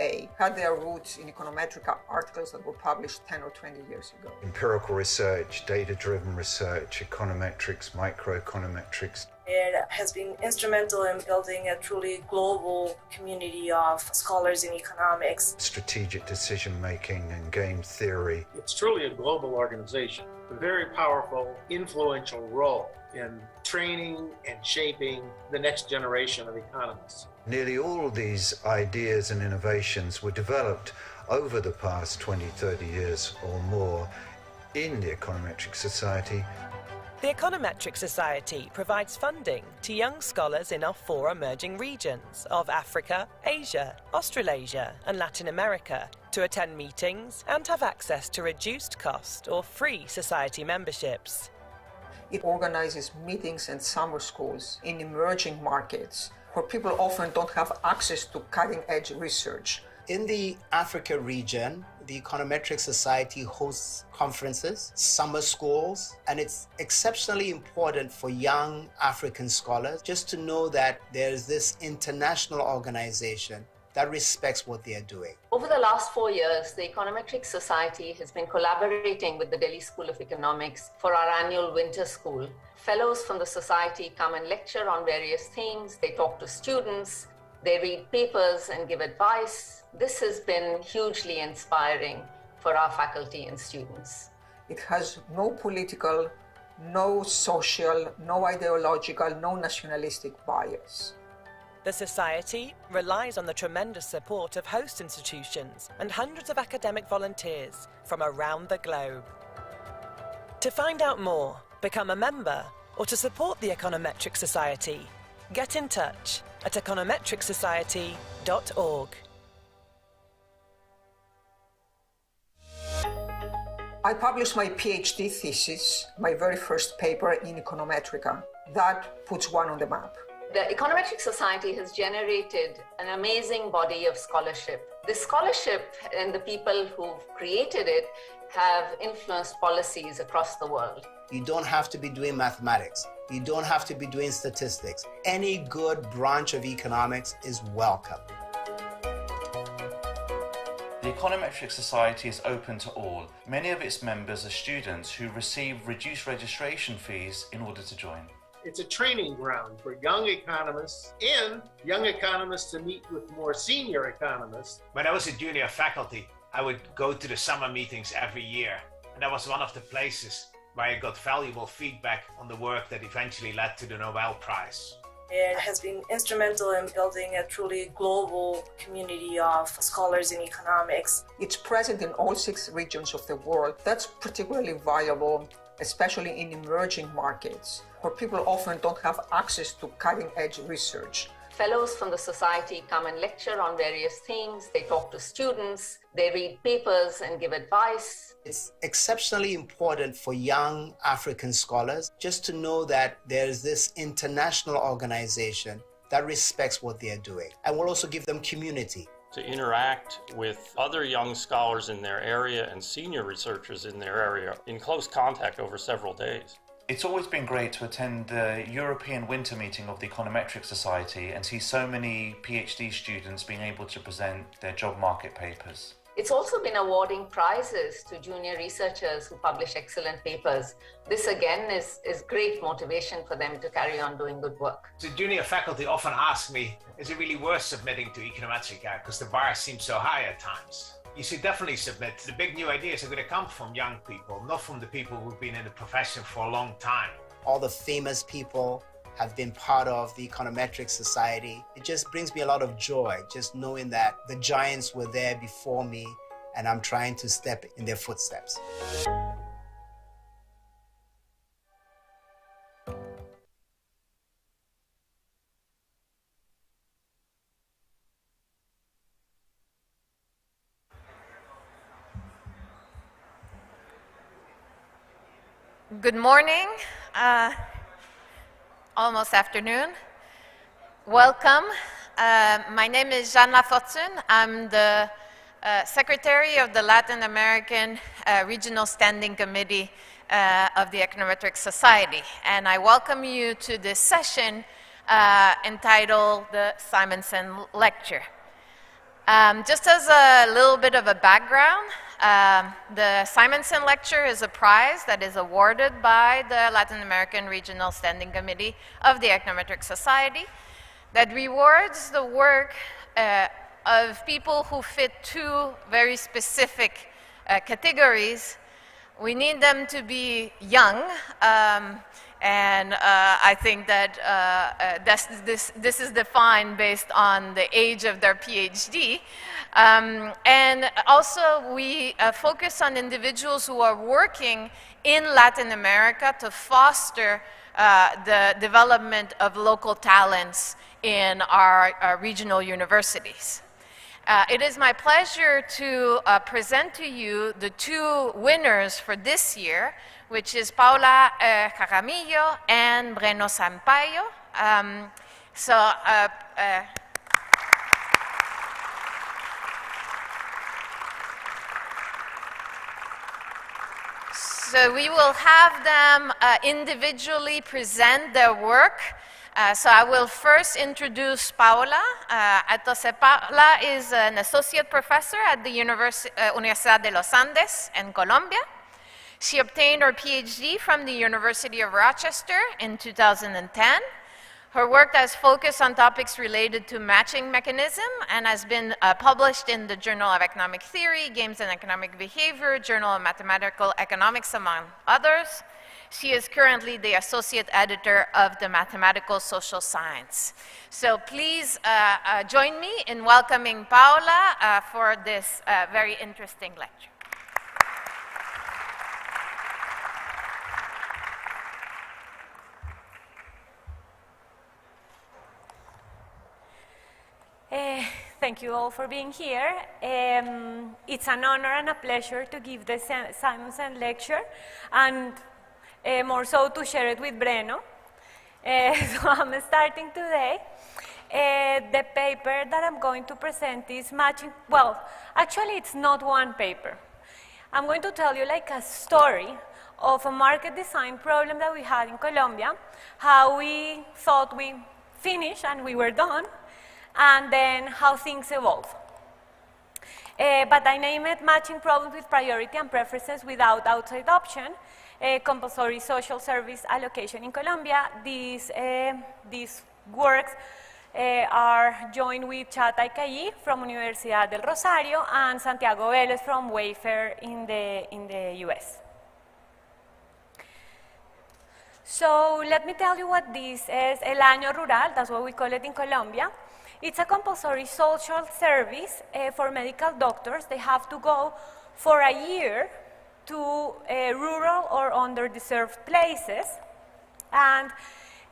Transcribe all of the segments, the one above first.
EA had their roots in econometric articles that were published 10 or 20 years ago. Empirical research, data-driven research, econometrics, microeconometrics. It has been instrumental in building a truly global community of scholars in economics. Strategic decision-making and game theory. It's truly a global organization, a very powerful, influential role in training and shaping the next generation of economists. Nearly all of these ideas and innovations were developed over the past 20, 30 years or more in the Econometric Society. The Econometric Society provides funding to young scholars in our 4 emerging regions of Africa, Asia, Australasia and Latin America to attend meetings and have access to reduced cost or free society memberships. It organizes meetings and summer schools in emerging markets where people often don't have access to cutting-edge research. In the Africa region, the Econometric Society hosts conferences, summer schools, and it's exceptionally important for young African scholars just to know that there's this international organization that respects what they are doing. Over the last 4 years, the Econometric Society has been collaborating with the Delhi School of Economics for our annual winter school. Fellows from the society come and lecture on various themes. They talk to students, they read papers and give advice. This has been hugely inspiring for our faculty and students. It has no political, no social, no ideological, no nationalistic bias. The Society relies on the tremendous support of host institutions and hundreds of academic volunteers from around the globe. To find out more, become a member, or to support the Econometric Society, get in touch at econometricsociety.org. I published my PhD thesis, my very first paper in Econometrica. That puts one on the map. The Econometric Society has generated an amazing body of scholarship. This scholarship and the people who've created it have influenced policies across the world. You don't have to be doing mathematics. You don't have to be doing statistics. Any good branch of economics is welcome. The Econometric Society is open to all. Many of its members are students who receive reduced registration fees in order to join. It's a training ground for young economists and young economists to meet with more senior economists. When I was a junior faculty, I would go to the summer meetings every year. And that was one of the places where I got valuable feedback on the work that eventually led to the Nobel Prize. It has been instrumental in building a truly global community of scholars in economics. It's present in all 6 regions of the world. That's particularly valuable, especially in emerging markets, where people often don't have access to cutting-edge research. Fellows from the society come and lecture on various themes. They talk to students, they read papers and give advice. It's exceptionally important for young African scholars just to know that there's this international organization that respects what they are doing, and will also give them community. To interact with other young scholars in their area and senior researchers in their area in close contact over several days. It's always been great to attend the European Winter Meeting of the Econometric Society and see so many PhD students being able to present their job market papers. It's also been awarding prizes to junior researchers who publish excellent papers. This again is great motivation for them to carry on doing good work. The junior faculty often ask me, is it really worth submitting to Econometrica? Because the bar seems so high at times. You should definitely submit. The big new ideas are going to come from young people, not from the people who've been in the profession for a long time. All the famous people have been part of the Econometric Society. It just brings me a lot of joy, just knowing that the giants were there before me and I'm trying to step in their footsteps. Good morning, almost afternoon. Welcome. My name is Jeanne Lafortune. I'm the Secretary of the Latin American Regional Standing Committee of the Econometric Society, and I welcome you to this session entitled the Simonsen Lecture. Just as a little bit of a background, the Simonsen Lecture is a prize that is awarded by the Latin American Regional Standing Committee of the Econometric Society that rewards the work of people who fit two very specific categories. We need them to be young, and I think that this is defined based on the age of their PhD. And also we focus on individuals who are working in Latin America to foster the development of local talents in our regional universities. It is my pleasure to present to you the two winners for this year, which is Paula Jaramillo and Breno Sampaio. So we will have them individually present their work. So I will first introduce Paula. Paula is an associate professor at the Universidad de los Andes in Colombia. She obtained her PhD from the University of Rochester in 2010. Her work has focused on topics related to matching mechanism and has been published in the Journal of Economic Theory, Games and Economic Behavior, Journal of Mathematical Economics, among others. She is currently the associate editor of the Mathematical Social Science. So please join me in welcoming Paula for this very interesting lecture. Thank you all for being here. It's an honor and a pleasure to give the Simonsen lecture, and more so to share it with Breno. So I'm starting today. The paper that I'm going to present is matching, well, actually it's not one paper. I'm going to tell you like a story of a market design problem that we had in Colombia, how we thought we finished and we were done, and then how things evolve. But I name it Matching Problems with Priority and Preferences Without Outside Option, Compulsory Social Service Allocation in Colombia. These works are joined with Chata Icayí from Universidad del Rosario and Santiago Vélez from Wayfair in the US. So let me tell you what this is, El Año Rural, that's what we call it in Colombia. It's a compulsory social service for medical doctors. They have to go for a year to rural or underdeserved places, and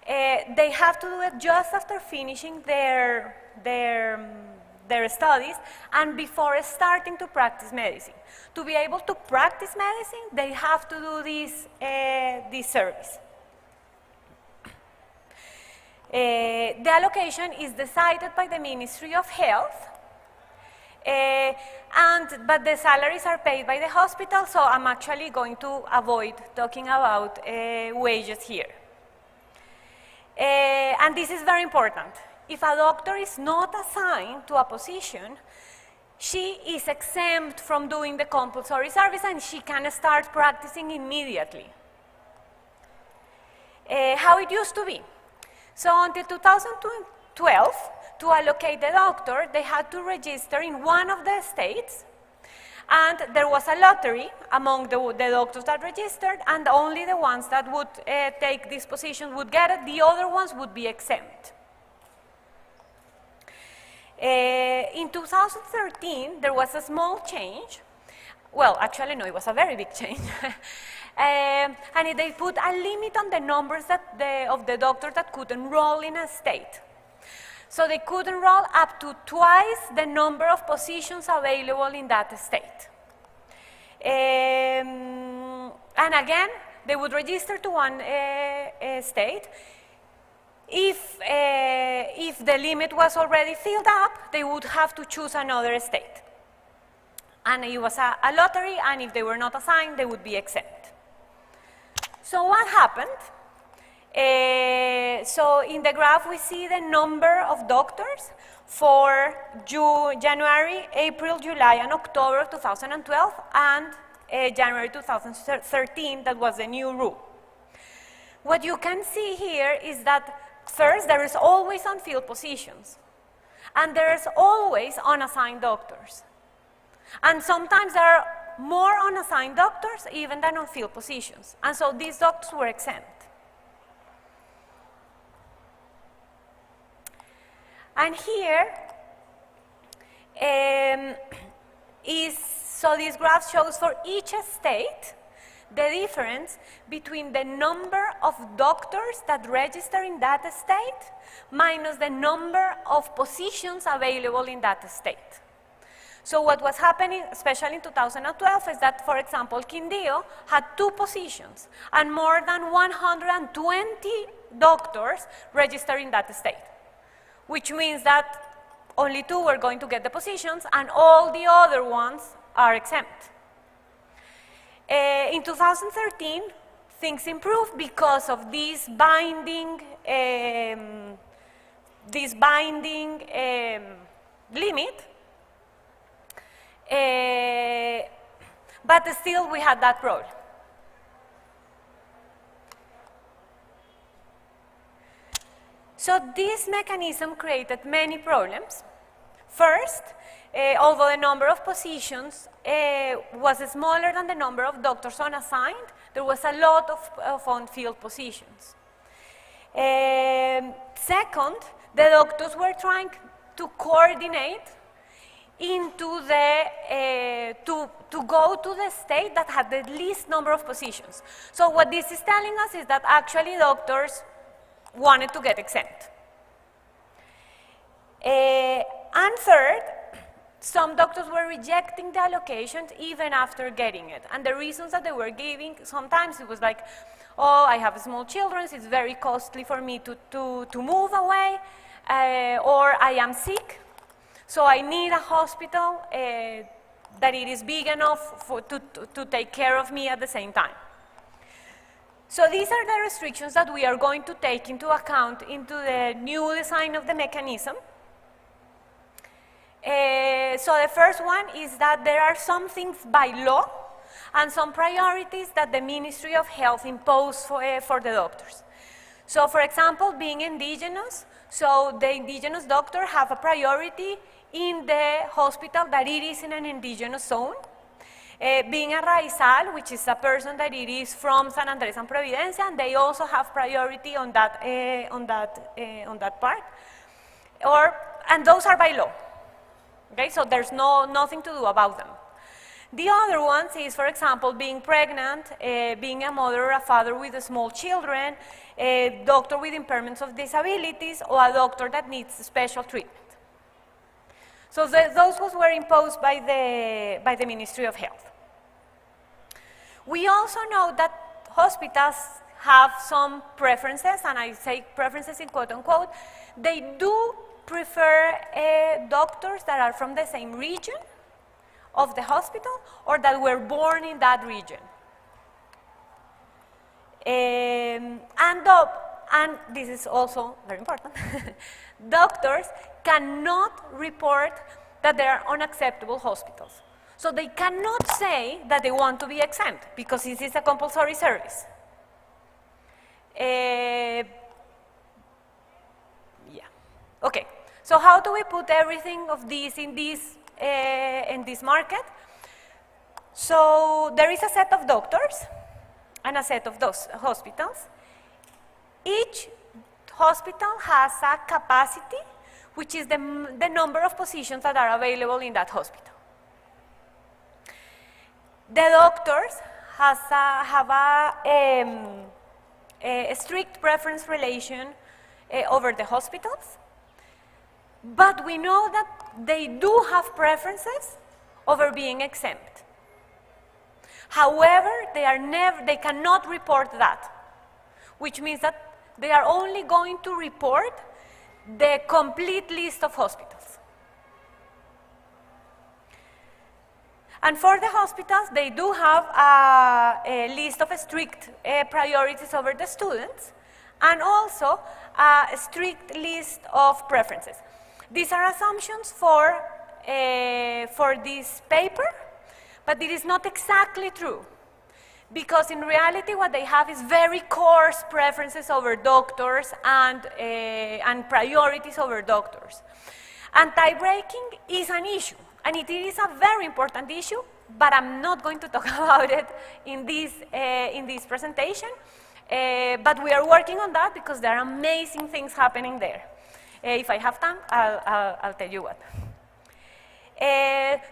they have to do it just after finishing their studies and before starting to practice medicine. To be able to practice medicine, they have to do this service. The allocation is decided by the Ministry of Health, but the salaries are paid by the hospital, so I'm actually going to avoid talking about wages here. And this is very important. If a doctor is not assigned to a position, she is exempt from doing the compulsory service and she can start practicing immediately. How it used to be. So until 2012, to allocate the doctor, they had to register in one of the states, and there was a lottery among the doctors that registered, and only the ones that would take this position would get it, the other ones would be exempt. In 2013, there was a small change. Well, actually, no, it was a very big change. And they put a limit on the numbers of the doctors that could enroll in a state. So they could enroll up to twice the number of positions available in that state. And again, they would register to one state. If the limit was already filled up, they would have to choose another state. And it was a lottery, and if they were not assigned, they would be exempt. So what happened? So in the graph, we see the number of doctors for January, April, July, and October of 2012, and January 2013, that was the new rule. What you can see here is that first, there is always on-field positions, and there is always unassigned doctors. And sometimes there are more unassigned doctors even than on-field positions, and so these doctors were exempt. And here so this graph shows for each state the difference between the number of doctors that register in that state minus the number of positions available in that state. So what was happening, especially in 2012, is that, for example, Quindío had 2 positions and more than 120 doctors registered in that state, which means that only 2 were going to get the positions and all the other ones are exempt. In 2013, things improved because of this binding limit, but still we had that problem. So this mechanism created many problems. First, although the number of positions was smaller than the number of doctors unassigned, there was a lot of on-field positions. Second, the doctors were trying to coordinate into the, to go to the state that had the least number of positions. So what this is telling us is that actually doctors wanted to get exempt. And third, some doctors were rejecting the allocations even after getting it. And the reasons that they were giving, sometimes it was like, oh, I have small children, it's very costly for me to move away, or I am sick, so I need a hospital that it is big enough to take care of me at the same time. So these are the restrictions that we are going to take into account into the new design of the mechanism. So the first one is that there are some things by law and some priorities that the Ministry of Health imposed for the doctors. So for example, being indigenous, so the indigenous doctor have a priority in the hospital that it is in an indigenous zone. Being a raizal, which is a person that it is from San Andres and Providencia, and they also have priority on that part. And those are by law. Okay, so there's nothing to do about them. The other ones is, for example, being pregnant, being a mother or a father with small children, a doctor with impairments of disabilities, or a doctor that needs special treatment. So those were imposed by the Ministry of Health. We also know that hospitals have some preferences, and I say preferences in quote unquote. They do prefer doctors that are from the same region of the hospital or that were born in that region. And this is also very important, doctors cannot report that they are unacceptable hospitals. So they cannot say that they want to be exempt because this is a compulsory service. Yeah. Okay. So how do we put everything of this in this market? So there is a set of doctors and a set of those hospitals. Each hospital has a capacity, which is the number of positions that are available in that hospital. The doctors have a strict preference relation over the hospitals, but we know that they do have preferences over being exempt. However, they cannot report that, which means that they are only going to report the complete list of hospitals. And for the hospitals, they do have a list of strict priorities over the students, and also a strict list of preferences. These are assumptions for this paper, but it is not exactly true, because in reality what they have is very coarse preferences over doctors and priorities over doctors. And tie-breaking is an issue, and it is a very important issue, but I'm not going to talk about it in this presentation. But we are working on that because there are amazing things happening there. If I have time, I'll tell you what.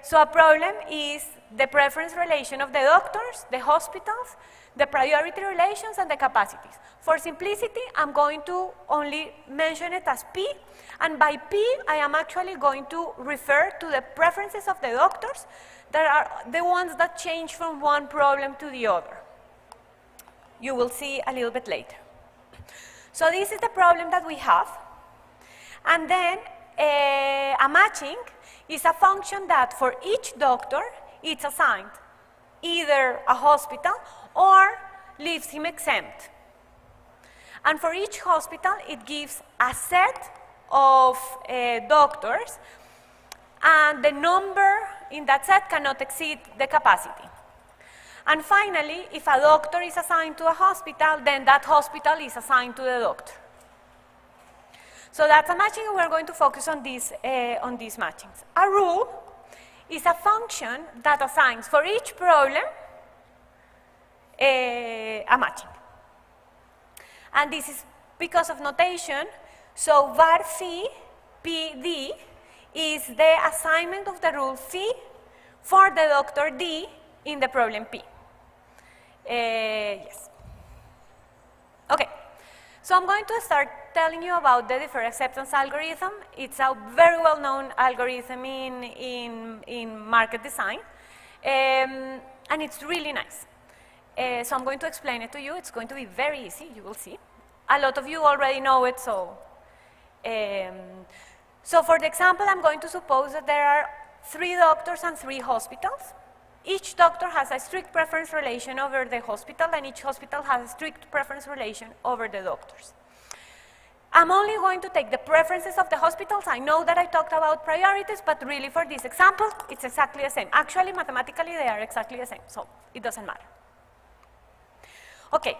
So a problem is the preference relation of the doctors, the hospitals, the priority relations, and the capacities. For simplicity, I'm going to only mention it as P, and by P, I am actually going to refer to the preferences of the doctors that are the ones that change from one problem to the other. You will see a little bit later. So this is the problem that we have, and then a matching is a function that for each doctor, it's assigned either a hospital or leaves him exempt. And for each hospital, it gives a set of doctors, and the number in that set cannot exceed the capacity. And finally, if a doctor is assigned to a hospital, then that hospital is assigned to the doctor. So that's a matching, and we're going to focus on these matchings. A rule is a function that assigns for each problem a matching. And this is because of notation. So var phi PD is the assignment of the rule phi for the doctor D in the problem P. Yes. Okay. So I'm going to start telling you about the deferred acceptance algorithm. It's a very well-known algorithm in market design, and it's really nice. So I'm going to explain it to you. It's going to be very easy, you will see. A lot of you already know it, so for the example, I'm going to suppose that there are 3 doctors and 3 hospitals. Each doctor has a strict preference relation over the hospital, and each hospital has a strict preference relation over the doctors. I'm only going to take the preferences of the hospitals. I know that I talked about priorities, but really for this example, it's exactly the same. Actually, mathematically, they are exactly the same, so it doesn't matter. Okay,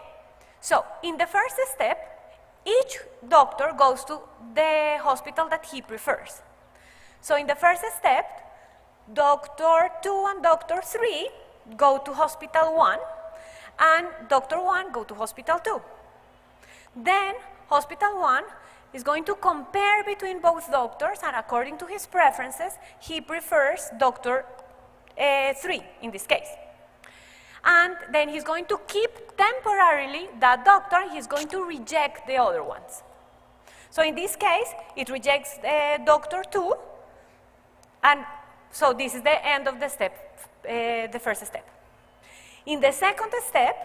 so in the first step, each doctor goes to the hospital that he prefers. So in the first step, Doctor 2 and Doctor 3 go to Hospital 1, and Doctor 1 go to Hospital 2. Then Hospital 1 is going to compare between both doctors, and according to his preferences, he prefers Doctor 3 in this case. And then he's going to keep temporarily that doctor, he's going to reject the other ones. So in this case, it rejects Doctor 2, and so this is the end of the step, the first step. In the second step,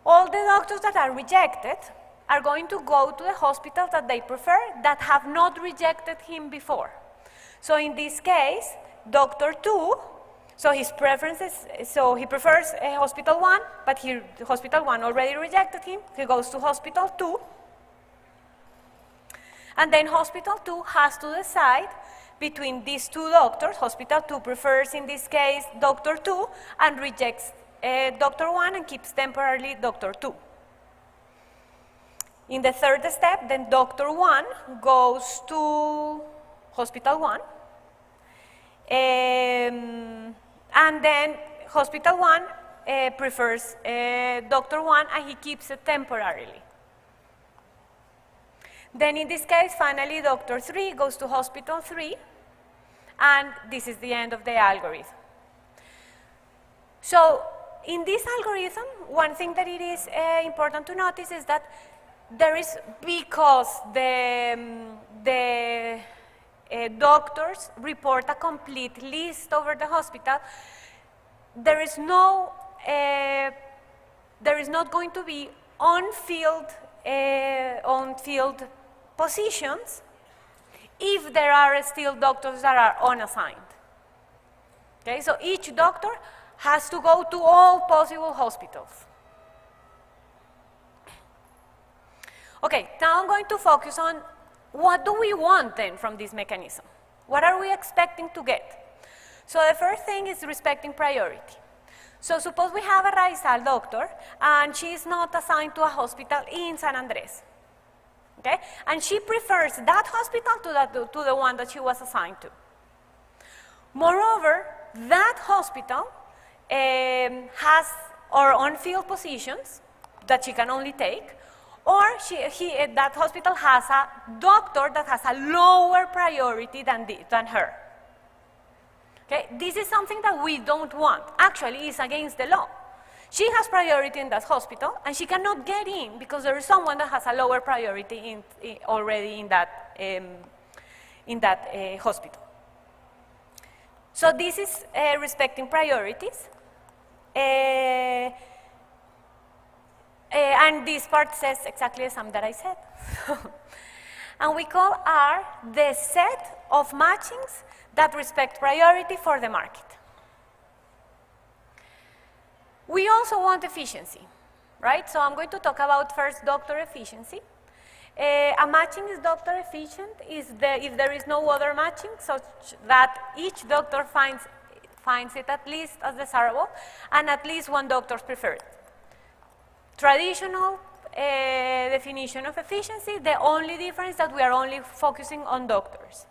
all the doctors that are rejected are going to go to the hospitals that they prefer that have not rejected him before. So in this case, Doctor 2, so his preferences, so he prefers Hospital 1, but Hospital 1 already rejected him. He goes to Hospital 2. And then Hospital 2 has to decide between these 2 doctors. Hospital 2 prefers, in this case, Doctor 2 and rejects Doctor 1 and keeps temporarily Doctor 2. In the third step, then Doctor 1 goes to Hospital 1. And then Hospital 1 prefers Doctor 1, and he keeps it temporarily. Then in this case, finally, Doctor 3 goes to Hospital 3, and this is the end of the algorithm. So in this algorithm, one thing that it is important to notice is that there is, because the doctors report a complete list over the hospital, there is not going to be on-field positions if there are still doctors that are unassigned. Okay, so each doctor has to go to all possible hospitals. Okay, now I'm going to focus on what do we want then from this mechanism? What are we expecting to get? So the first thing is respecting priority. So suppose we have a Raizal doctor and she is not assigned to a hospital in San Andres. Okay? And she prefers that hospital to the one that she was assigned to. Moreover, that hospital has or on-field positions that she can only take, or that hospital has a doctor that has a lower priority than her. Okay? This is something that we don't want. Actually, it's against the law. She has priority in that hospital, and she cannot get in because there is someone that has a lower priority already in that hospital. So this is respecting priorities. And this part says exactly the same that I said. And we call R the set of matchings that respect priority for the market. We also want efficiency, right? So I'm going to talk about first doctor efficiency. A matching is doctor efficient if there is no other matching, such that each doctor finds it at least as desirable and at least one doctor preferred. Traditional definition of efficiency, the only difference that we are only focusing on doctors.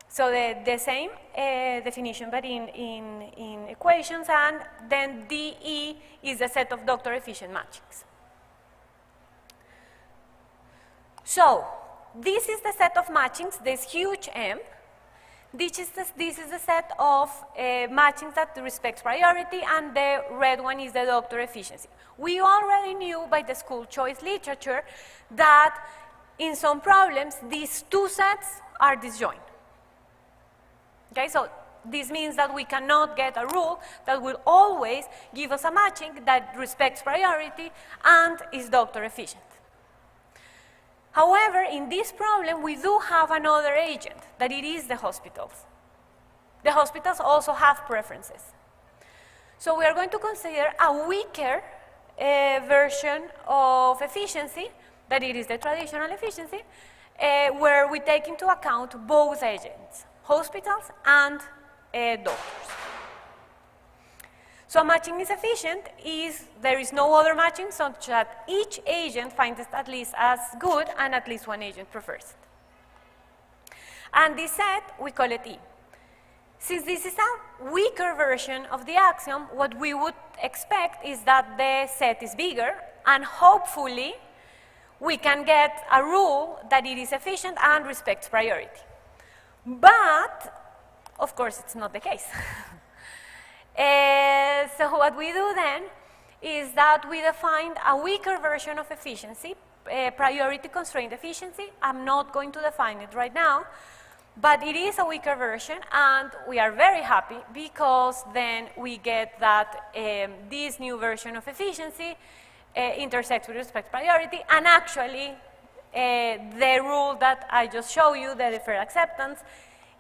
So the same definition, but in equations, and then DE is the set of doctor efficient matchings. So this is the set of matchings, this huge M. This is the set of matchings that respects priority, and the red one is the doctor efficiency. We already knew by the school choice literature that in some problems these two sets are disjoint. Okay, so this means that we cannot get a rule that will always give us a matching that respects priority and is doctor efficient. However, in this problem, we do have another agent, that it is the hospitals. The hospitals also have preferences. So we are going to consider a weaker version of efficiency, that it is the traditional efficiency, where we take into account both agents, hospitals and doctors. So matching is efficient if there is no other matching such that each agent finds it at least as good and at least one agent prefers it. And this set, we call it E. Since this is a weaker version of the axiom, what we would expect is that the set is bigger, and hopefully we can get a rule that it is efficient and respects priority. But, of course, it's not the case. So what we do then is that we define a weaker version of efficiency, priority constrained efficiency. I'm not going to define it right now, but it is a weaker version, and we are very happy because then we get that this new version of efficiency intersects with respect priority, and actually the rule that I just showed you, the deferred acceptance,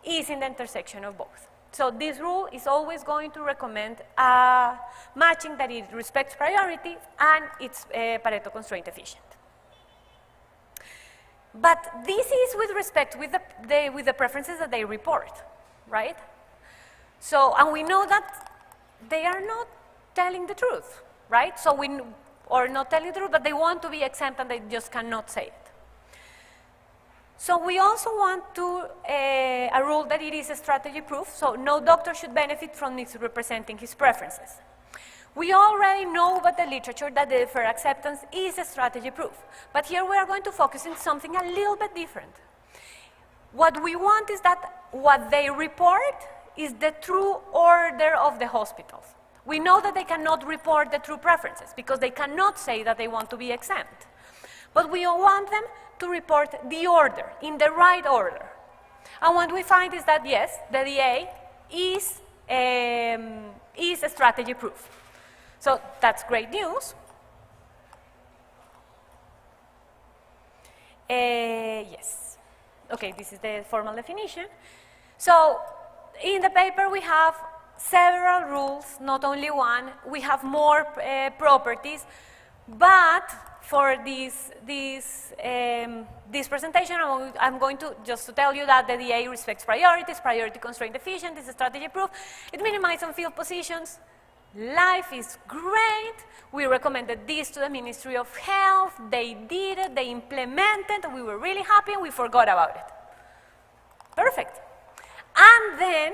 is in the intersection of both. So this rule is always going to recommend a matching that it respects priority and it's Pareto constraint efficient. But this is with respect with the preferences that they report, right? So, and we know that they are not telling the truth, right? So or not telling the truth, but they want to be exempt and they just cannot say it. So we also want a rule that it is a strategy proof, so no doctor should benefit from misrepresenting his preferences. We already know by the literature that the deferred acceptance is a strategy proof, but here we are going to focus on something a little bit different. What we want is that what they report is the true order of the hospitals. We know that they cannot report the true preferences because they cannot say that they want to be exempt. But we want them to report the order, in the right order. And what we find is that, yes, the DA is a strategy proof. So that's great news. Yes. Okay, this is the formal definition. So in the paper we have several rules, not only one. We have more properties, but for this presentation, I'm going to just to tell you that the DA respects priorities, priority constraint efficient, is strategy proof. It minimizes on field positions. Life is great. We recommended this to the Ministry of Health. They did it. They implemented. We were really happy, and we forgot about it. Perfect. And then,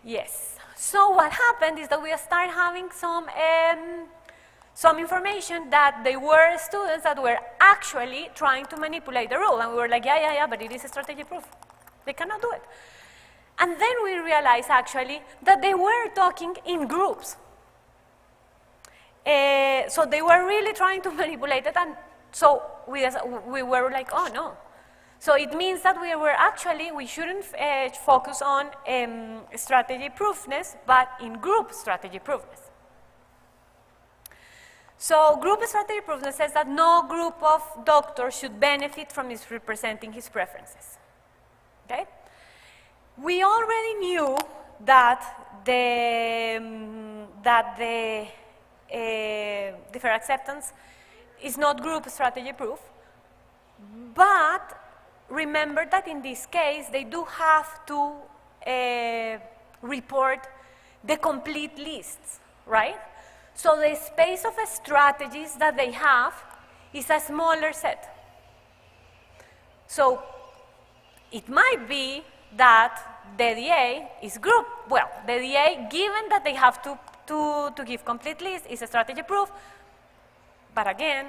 yes. So what happened is that we started having some information that they were students that were actually trying to manipulate the rule. And we were like, yeah, but it is a strategy proof. They cannot do it. And then we realized actually that they were talking in groups. So they were really trying to manipulate it. And so we were like, oh no. So it means that we shouldn't focus on strategy proofness, but in group strategy proofness. So group strategy proofness says that no group of doctors should benefit from misrepresenting his preferences. Okay? We already knew that the fair acceptance is not group strategy proof, but remember that in this case they do have to report the complete lists, right? So the space of strategies that they have is a smaller set. So it might be that the DA is group. Well, the DA, given that they have to give complete list, is a strategy proof. But again,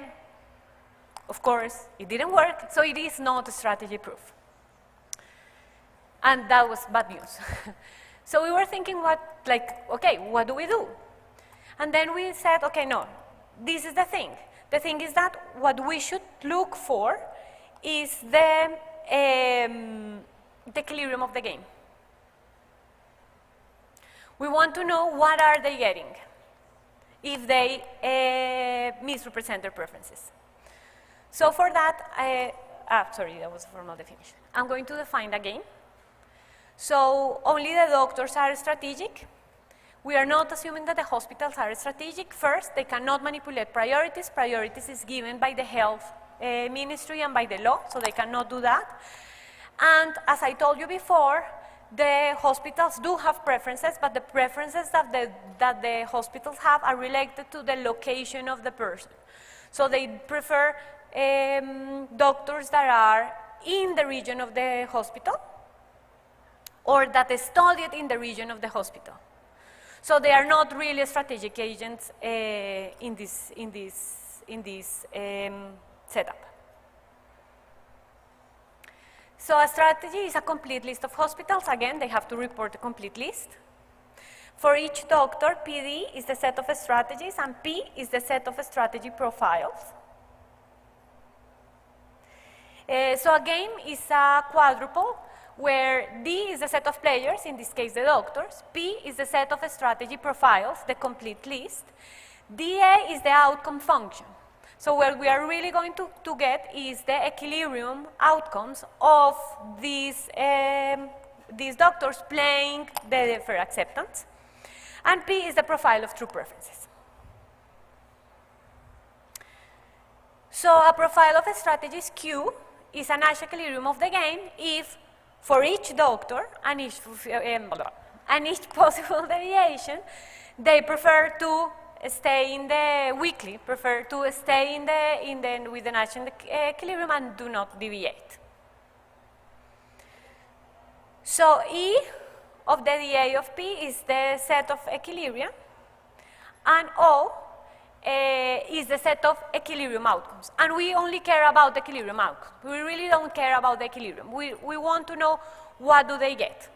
of course, it didn't work, so it is not a strategy proof. And that was bad news. So we were thinking, okay, what do we do? And then we said, okay, no, this is the thing. The thing is that what we should look for is the equilibrium of the game. We want to know what are they getting if they misrepresent their preferences. So for that, sorry, that was a formal definition. I'm going to define a game. So only the doctors are strategic. We are not assuming that the hospitals are strategic. First, they cannot manipulate priorities. Priorities is given by the health ministry and by the law, so they cannot do that. And as I told you before, the hospitals do have preferences, but the preferences that the hospitals have are related to the location of the person. So they prefer doctors that are in the region of the hospital or that studied in the region of the hospital. So they are not really strategic agents in this setup. So a strategy is a complete list of hospitals. Again, they have to report a complete list. For each doctor, PD is the set of strategies, and P is the set of strategy profiles. So a game is a quadruple, where D is the set of players, in this case the doctors, P is the set of strategy profiles, the complete list, DA is the outcome function. So what we are really going to get is the equilibrium outcomes of these doctors playing the fair acceptance, and P is the profile of true preferences. So a profile of a strategist Q is a Nash equilibrium of the game if for each doctor and each possible deviation, they prefer to stay in the weekly, prefer to stay with the Nash equilibrium and do not deviate. So E of the DA of P is the set of equilibrium, and O is the set of equilibrium outcomes. And we only care about the equilibrium outcomes. We really don't care about the equilibrium. We want to know what do they get.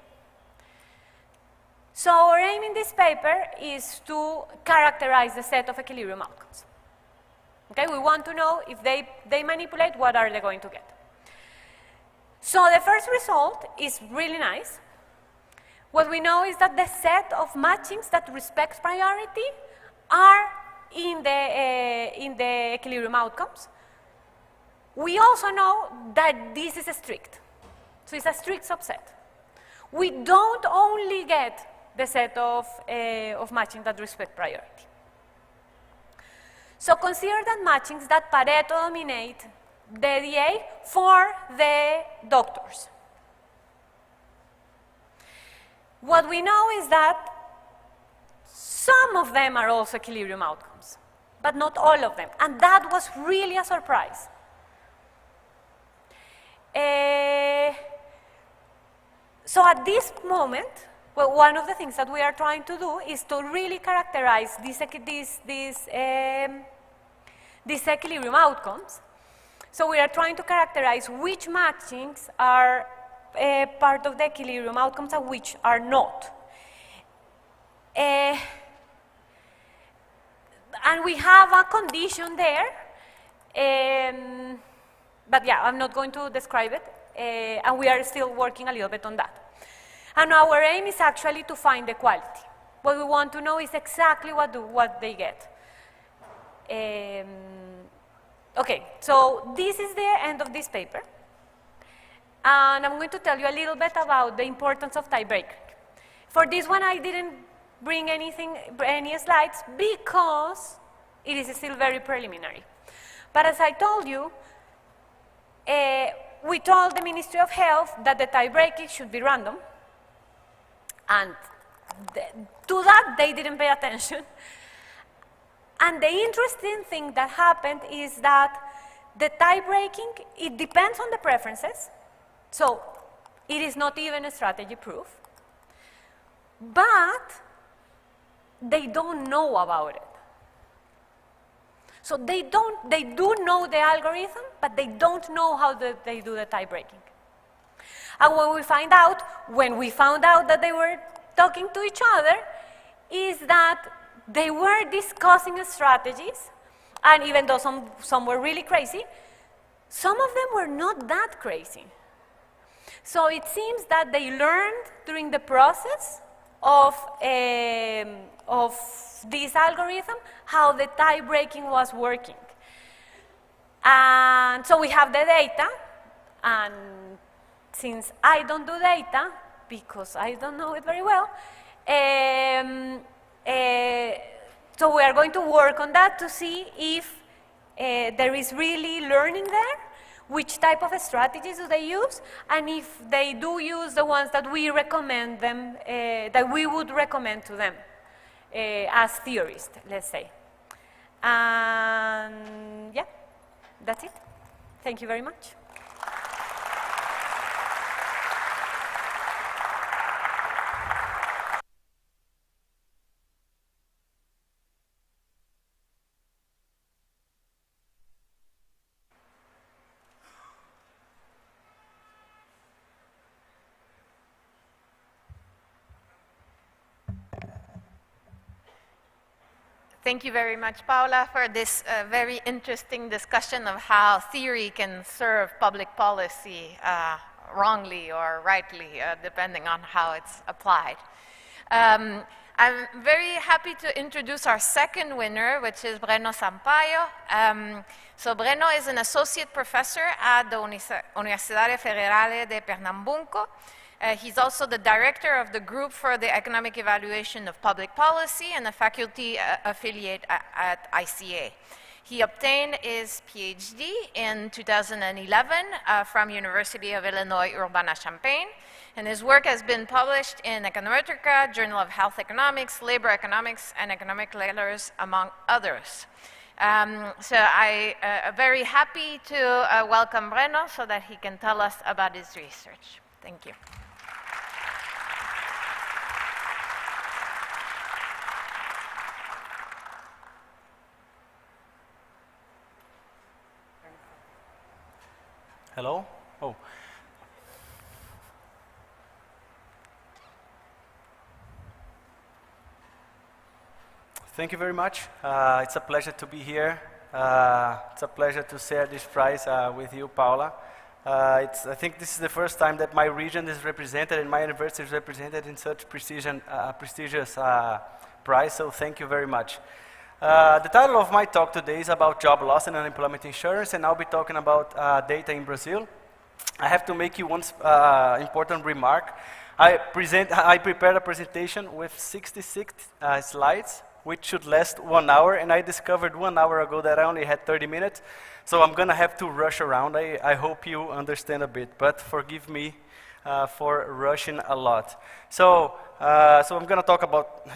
So our aim in this paper is to characterize the set of equilibrium outcomes. Okay, we want to know if they manipulate, what are they going to get. So the first result is really nice. What we know is that the set of matchings that respects priority are in the equilibrium outcomes. We also know that this is strict. So it's a strict subset. We don't only get the set of matching that respect priority. So consider that matchings that Pareto dominate the DA for the doctors. What we know is that some of them are also equilibrium outcomes, but not all of them. And that was really a surprise. So at this moment, well, one of the things that we are trying to do is to really characterize these equilibrium outcomes. So we are trying to characterize which matchings are part of the equilibrium outcomes and which are not. And we have a condition there, but yeah, I'm not going to describe it, and we are still working a little bit on that. And our aim is actually to find the quality. What we want to know is exactly what they get. Okay, so this is the end of this paper. And I'm going to tell you a little bit about the importance of tie-breaking. For this one, I didn't bring any slides because it is still very preliminary. But as I told you, we told the Ministry of Health that the tie-breaking should be random. And to that, they didn't pay attention. And the interesting thing that happened is that the tie-breaking, it depends on the preferences. So it is not even a strategy proof. But they don't know about it. So they do know the algorithm, but they don't know how they do the tie-breaking. And when we found out that they were talking to each other, is that they were discussing strategies, and even though some were really crazy, some of them were not that crazy. So it seems that they learned during the process of this algorithm how the tie-breaking was working. And so we have the data, and since I don't do data, because I don't know it very well, so we are going to work on that to see if there is really learning there, which type of strategies do they use, and if they do use the ones that we recommend them, that we would recommend to them as theorists, let's say. And yeah, that's it. Thank you very much. Thank you very much, Paula, for this very interesting discussion of how theory can serve public policy wrongly or rightly, depending on how it's applied. I'm very happy to introduce our second winner, which is Breno Sampaio. So Breno is an associate professor at the Universidade Federal de Pernambuco. He's also the director of the Group for the Economic Evaluation of Public Policy and a faculty affiliate at ICA. He obtained his PhD in 2011 from University of Illinois Urbana-Champaign, and his work has been published in Econometrica, Journal of Health Economics, Labor Economics, and Economic Letters, among others. So I am very happy to welcome Breno so that he can tell us about his research. Thank you. Hello? Oh. Thank you very much. It's a pleasure to be here. It's a pleasure to share this prize with you, Paula. I think this is the first time that my region is represented and my university is represented in such prestigious prize, so thank you very much. The title of my talk today is about job loss and unemployment insurance, and I'll be talking about data in Brazil. I have to make you one important remark. I prepared a presentation with 66 slides, which should last 1 hour, and I discovered 1 hour ago that I only had 30 minutes, so I'm gonna have to rush around. I hope you understand a bit, but forgive me for rushing a lot. So I'm gonna talk about...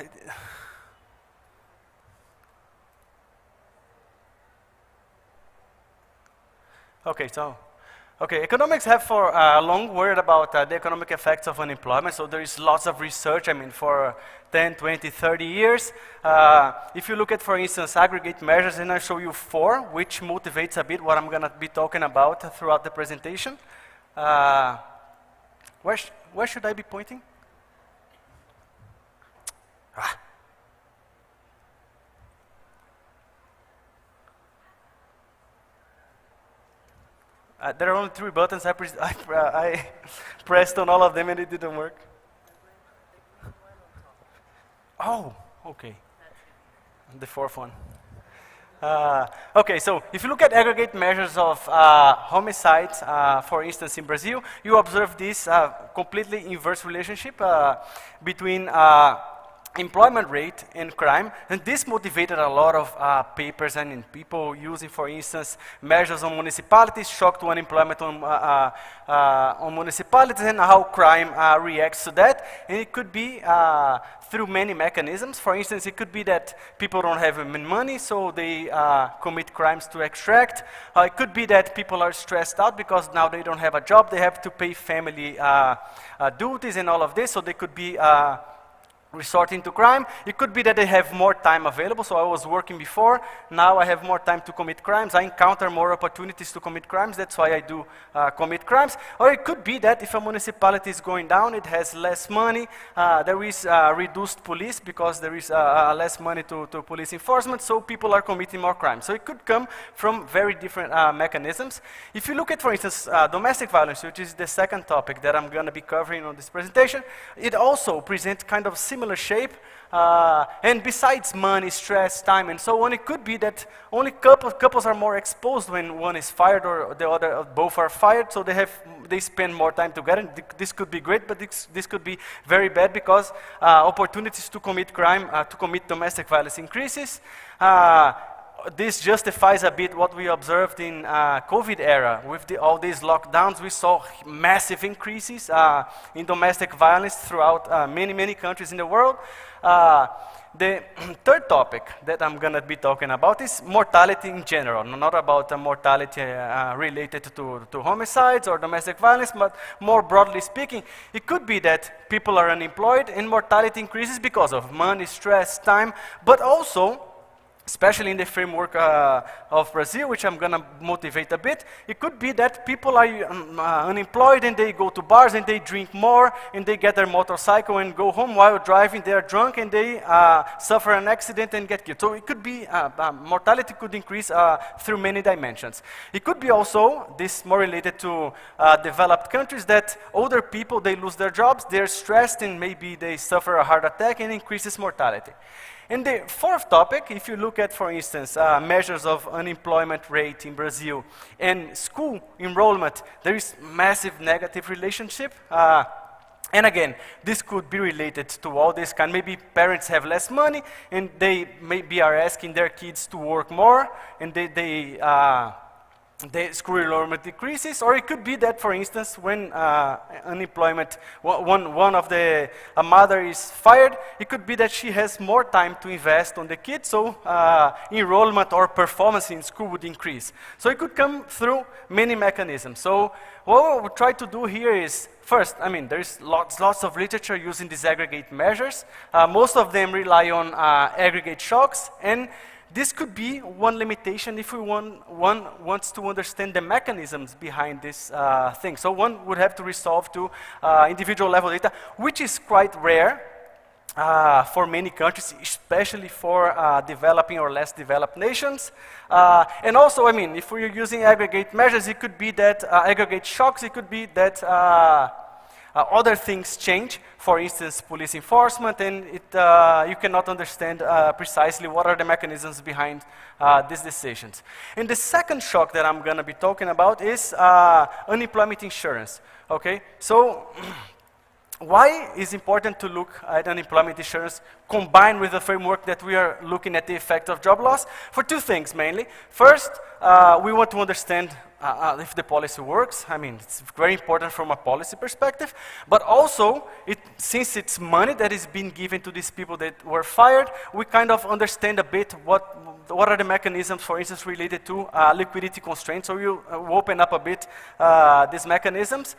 Economics have for long worried about the economic effects of unemployment, so there is lots of research, I mean, for 10, 20, 30 years. If you look at, for instance, aggregate measures, and I'll show you 4, which motivates a bit what I'm gonna be talking about throughout the presentation. Where should I be pointing? There are only 3 buttons. I pressed on all of them and it didn't work. Oh, okay. The 4th one. Okay, so if you look at aggregate measures of homicides, for instance, in Brazil, you observe this completely inverse relationship between employment rate and crime, and this motivated a lot of papers and people using, for instance, measures on municipalities, shock to unemployment on municipalities, and how crime reacts to that. And it could be through many mechanisms. For instance, it could be that people don't have money, so they commit crimes to extract. It could be that people are stressed out because now they don't have a job, they have to pay family duties and all of this, so they could be resorting to crime. It could be that they have more time available, so I was working before, now I have more time to commit crimes, I encounter more opportunities to commit crimes, that's why I do commit crimes. Or it could be that if a municipality is going down, it has less money, there is reduced police because there is less money to police enforcement, so people are committing more crimes. So it could come from very different mechanisms. If you look at, for instance, domestic violence, which is the second topic that I'm going to be covering on this presentation, it also presents kind of similar shape, and besides money, stress, time, and so on, it could be that only couples are more exposed when one is fired or the other, both are fired, so they spend more time together. This could be great, but this could be very bad because opportunities to commit crime, to commit domestic violence increases. This justifies a bit what we observed in COVID era. With all these lockdowns, we saw massive increases in domestic violence throughout many countries in the world. The third topic that I'm going to be talking about is mortality in general, not about mortality related to homicides or domestic violence, but more broadly speaking, it could be that people are unemployed and mortality increases because of money, stress, time, but also, especially in the framework of Brazil, which I'm going to motivate a bit, it could be that people are unemployed and they go to bars and they drink more and they get their motorcycle and go home while driving, they are drunk and they suffer an accident and get killed. So it could be, mortality could increase through many dimensions. It could be also, this more related to developed countries, that older people, they lose their jobs, they're stressed and maybe they suffer a heart attack and increases mortality. And the fourth topic, if you look at, for instance, measures of unemployment rate in Brazil and school enrollment, there is massive negative relationship. And again, this could be related to all this kind. Maybe parents have less money and they maybe are asking their kids to work more and the school enrollment decreases, or it could be that, for instance, when unemployment, a mother is fired, it could be that she has more time to invest on the kids, so enrollment or performance in school would increase. So it could come through many mechanisms. So what we try to do here is, first, I mean, there's lots of literature using these aggregate measures. Most of them rely on aggregate shocks, and this could be one limitation if one wants to understand the mechanisms behind this thing. So one would have to resolve to individual level data, which is quite rare for many countries, especially for developing or less developed nations. And also, I mean, if we're using aggregate measures, it could be that aggregate shocks, it could be that other things change, for instance, police enforcement, and you cannot understand precisely what are the mechanisms behind these decisions. And the second shock that I'm going to be talking about is unemployment insurance. Okay, so why is it important to look at unemployment insurance combined with the framework that we are looking at the effect of job loss? For two things mainly. First, we want to understand if the policy works. I mean, it's very important from a policy perspective, but also, since it's money that is being given to these people that were fired, we kind of understand a bit what are the mechanisms, for instance, related to liquidity constraints. So we'll open up a bit these mechanisms.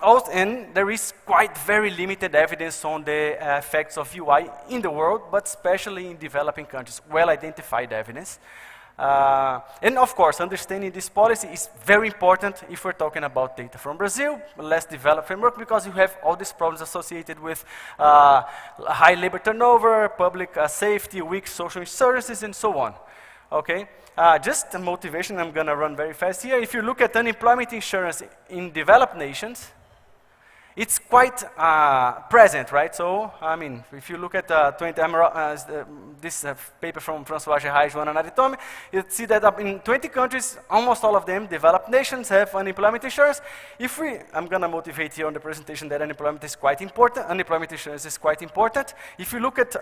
Also, and there is quite very limited evidence on the effects of UI in the world, but especially in developing countries, well-identified evidence. And of course, understanding this policy is very important if we're talking about data from Brazil, a less developed framework, because you have all these problems associated with high labor turnover, public safety, weak social services, and so on. Okay, just a motivation, I'm gonna run very fast here. If you look at unemployment insurance in developed nations, it's quite present, right? So, I mean, if you look at this paper from François Gerard, Joana Naritomi, you see that in 20 countries, almost all of them, developed nations, have unemployment insurance. I'm gonna motivate here on the presentation that unemployment is quite important. Unemployment insurance is quite important. If you look at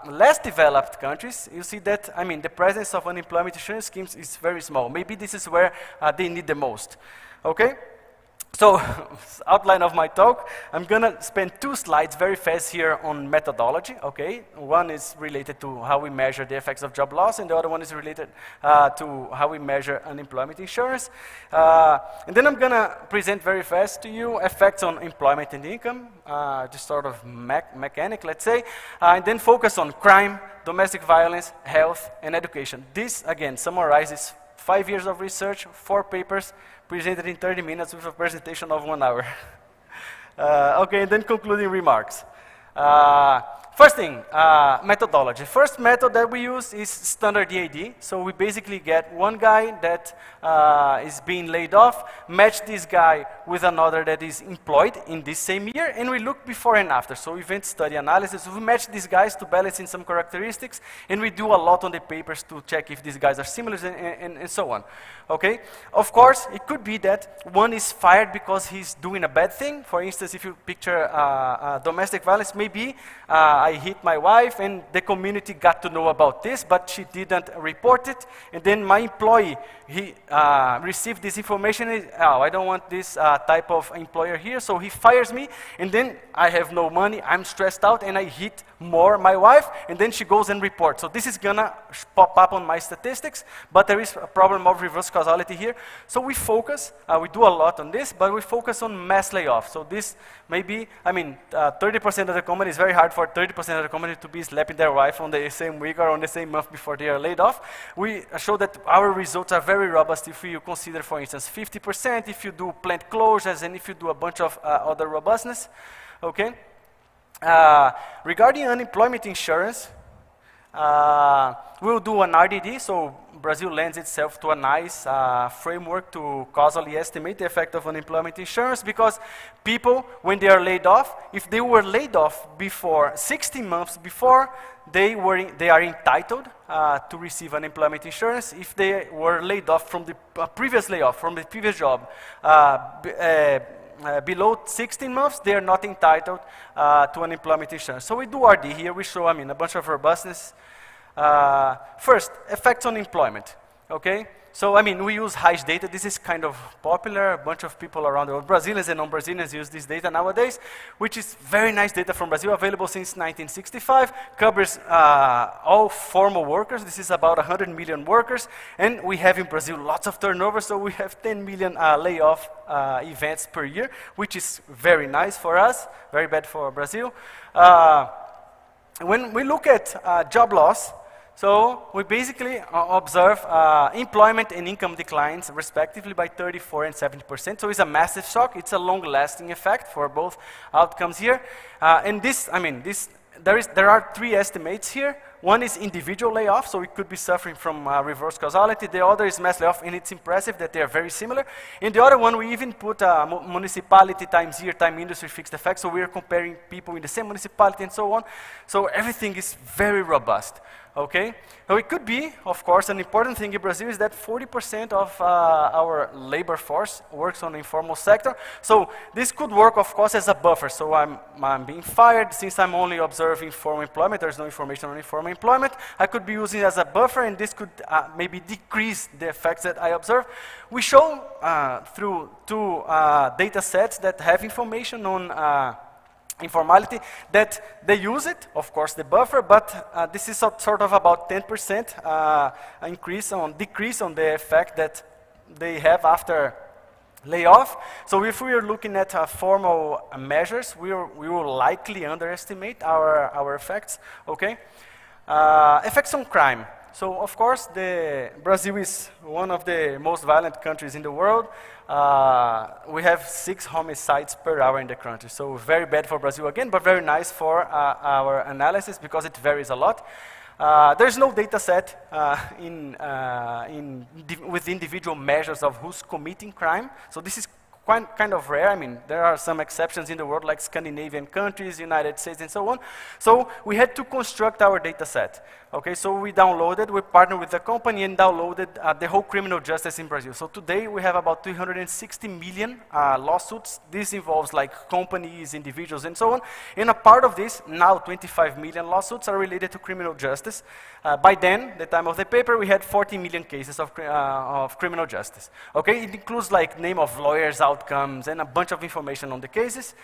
less developed countries, you see that, I mean, the presence of unemployment insurance schemes is very small. Maybe this is where they need the most, okay? So, outline of my talk, I'm gonna spend 2 slides very fast here on methodology, okay? One is related to how we measure the effects of job loss, and the other one is related to how we measure unemployment insurance. And then I'm gonna present very fast to you effects on employment and income, just sort of mechanic, let's say, and then focus on crime, domestic violence, health, and education. This, again, summarizes 5 years of research, 4 papers, presented in 30 minutes with a presentation of 1 hour. Okay, and then concluding remarks. First thing, methodology. First method that we use is standard EAD. So we basically get one guy that is being laid off, match this guy with another that is employed in this same year, and we look before and after. So event study analysis, we match these guys to balance in some characteristics, and we do a lot on the papers to check if these guys are similar and so on. Okay? Of course, it could be that one is fired because he's doing a bad thing. For instance, if you picture domestic violence, maybe I hit my wife and the community got to know about this, but she didn't report it. And then my employee, he received this information, and, oh, I don't want this type of employer here, so he fires me, and then I have no money, I'm stressed out, and I hit more my wife, and then she goes and reports. So this is gonna pop up on my statistics, but there is a problem of reverse causality here. So we focus, we do a lot on this, but we focus on mass layoff. So this maybe, I mean, 30% of the company, is very hard for 30% of the company to be slapping their wife on the same week or on the same month before they are laid off. We show that our results are very robust if you consider, for instance, 50%, if you do plant closures, and if you do a bunch of other robustness, okay? Regarding unemployment insurance, we'll do an RDD, so Brazil lends itself to a nice framework to causally estimate the effect of unemployment insurance, because people, when they are laid off, if they were laid off before 16 months before, they are entitled to receive unemployment insurance. If they were laid off from the previous layoff, from the previous job, below 16 months, they are not entitled to unemployment insurance. So we do RD here. We show, I mean, a bunch of robustness. First, effects on employment, okay? So, I mean, we use HIGE data. This is kind of popular. A bunch of people around the world, Brazilians and non-Brazilians, use this data nowadays, which is very nice data from Brazil, available since 1965, covers all formal workers. This is about 100 million workers, and we have in Brazil lots of turnover, so we have 10 million layoff events per year, which is very nice for us, very bad for Brazil. When we look at job loss, so we basically observe employment and income declines respectively by 34% and 70%. So it's a massive shock. It's a long-lasting effect for both outcomes here. And this, I mean, there are 3 estimates here. One is individual layoff, so it could be suffering from reverse causality. The other is mass layoff, and it's impressive that they are very similar. In the other one, we even put municipality times year, time industry fixed effect, so we are comparing people in the same municipality and so on. So everything is very robust, Okay, so it could be, of course, an important thing in Brazil is that 40% of our labor force works on the informal sector. So this could work, of course, as a buffer. So I'm being fired since I'm only observing formal employment. There's no information on informal employment. I could be using it as a buffer, and this could maybe decrease the effects that I observe. We show through two data sets that have information on informality that they use it, of course, the buffer, but this is sort of about 10% decrease on the effect that they have after layoff. So if we are looking at formal measures, we will likely underestimate our effects. Okay, effects on crime. So of course, Brazil is one of the most violent countries in the world. We have 6 homicides per hour in the country. So very bad for Brazil again, but very nice for our analysis because it varies a lot. There's no data set with individual measures of who's committing crime. So this is kind of rare. I mean, there are some exceptions in the world like Scandinavian countries, United States, and so on. So we had to construct our data set. Okay, so we partnered with the company and downloaded the whole criminal justice in Brazil. So today we have about 360 million lawsuits. This involves like companies, individuals, and so on. And a part of this, now 25 million lawsuits are related to criminal justice. By then, the time of the paper, we had 40 million cases of criminal justice. Okay, it includes like name of lawyers, outcomes, and a bunch of information on the cases.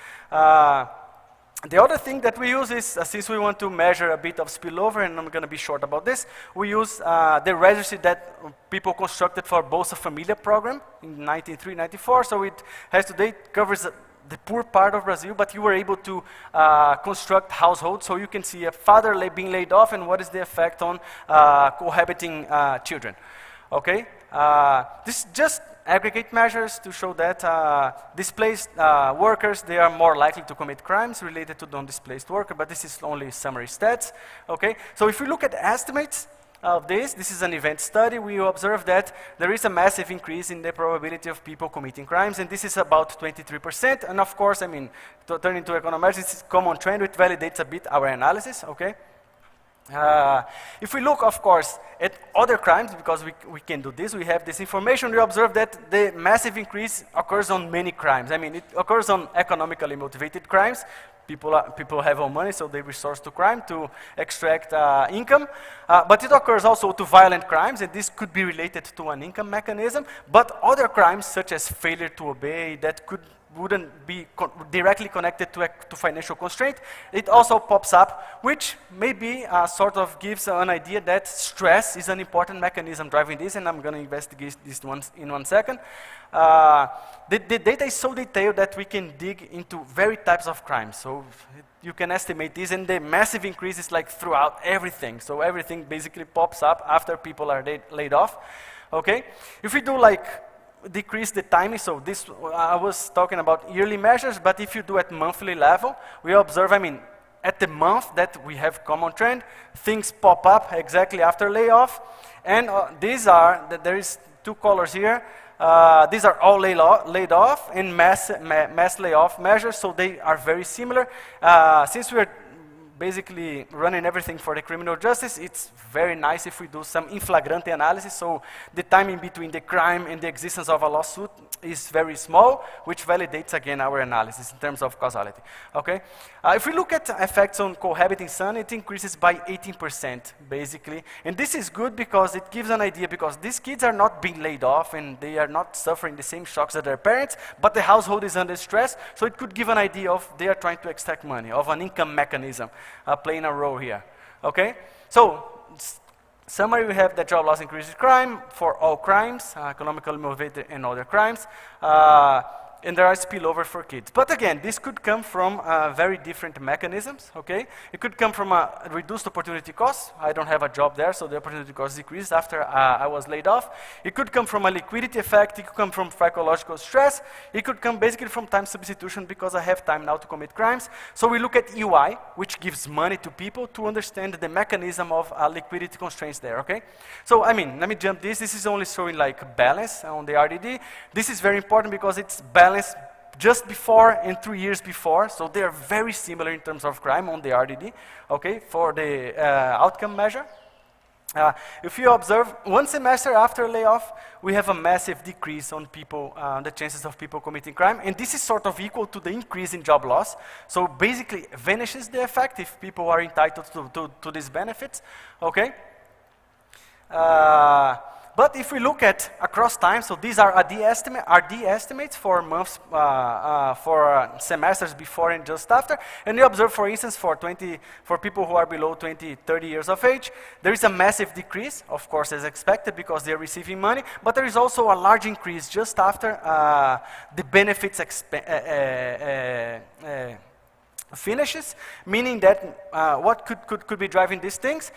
The other thing that we use is, since we want to measure a bit of spillover, and I'm going to be short about this, we use the registry that people constructed for Bolsa Familia program in 1993-94. So it has today covers the poor part of Brazil, but you were able to construct households, so you can see a father being laid off and what is the effect on cohabiting children. Okay, this just aggregate measures to show that displaced workers, they are more likely to commit crimes related to non-displaced worker, but this is only summary stats. Okay, so if we look at estimates of this is an event study, we observe that there is a massive increase in the probability of people committing crimes, and this is about 23%. And of course, I mean, to turn into econometrics, this is a common trend, which validates a bit our analysis. Okay. If we look, of course, at other crimes, because we can do this, we have this information, we observe that the massive increase occurs on many crimes. I mean, it occurs on economically motivated crimes. People have all money, so they resort to crime to extract income. But it occurs also to violent crimes, and this could be related to an income mechanism. But other crimes, such as failure to obey, that wouldn't be directly connected to financial constraint, it also pops up, which maybe sort of gives an idea that stress is an important mechanism driving this, and I'm going to investigate this in one second. The data is so detailed that we can dig into various types of crimes. So you can estimate this, and the massive increase is like throughout everything. So everything basically pops up after people are laid off. Okay, if we do like decrease the timing, so this, I was talking about yearly measures, but if you do at monthly level, we observe, I mean, at the month that we have common trend, things pop up exactly after layoff, and there is 2 colors here, these are all laid off and mass layoff measures, so they are very similar. Since we are basically running everything for the criminal justice, it's very nice if we do some in flagrante analysis, so the time in between the crime and the existence of a lawsuit is very small, which validates again our analysis in terms of causality. Okay, if we look at effects on cohabiting son, it increases by 18% basically, and this is good because it gives an idea, because these kids are not being laid off and they are not suffering the same shocks as their parents, but the household is under stress, so it could give an idea of they are trying to extract money, of an income mechanism playing a role here. Okay, so summary, we have that job loss increases crime for all crimes, economically motivated and other crimes, and there are spillover for kids. But again, this could come from very different mechanisms, okay? It could come from a reduced opportunity cost. I don't have a job there, so the opportunity cost decreased after I was laid off. It could come from a liquidity effect. It could come from psychological stress. It could come basically from time substitution, because I have time now to commit crimes. So we look at UI, which gives money to people, to understand the mechanism of liquidity constraints there, okay? So, I mean, let me jump this. This is only showing like balance on the RDD. This is very important because it's balance just before and 3 years before, so they are very similar in terms of crime on the RDD, okay, for the outcome measure. If you observe, one semester after layoff, we have a massive decrease on people, the chances of people committing crime, and this is sort of equal to the increase in job loss. So basically, vanishes the effect if people are entitled to these benefits. Okay. But if we look at across time, so these are RD estimates for months, for semesters before and just after, and we observe, for instance, for people who are below 20, 30 years of age, there is a massive decrease, of course, as expected, because they are receiving money, but there is also a large increase just after the benefits finishes, meaning that what could be driving these things?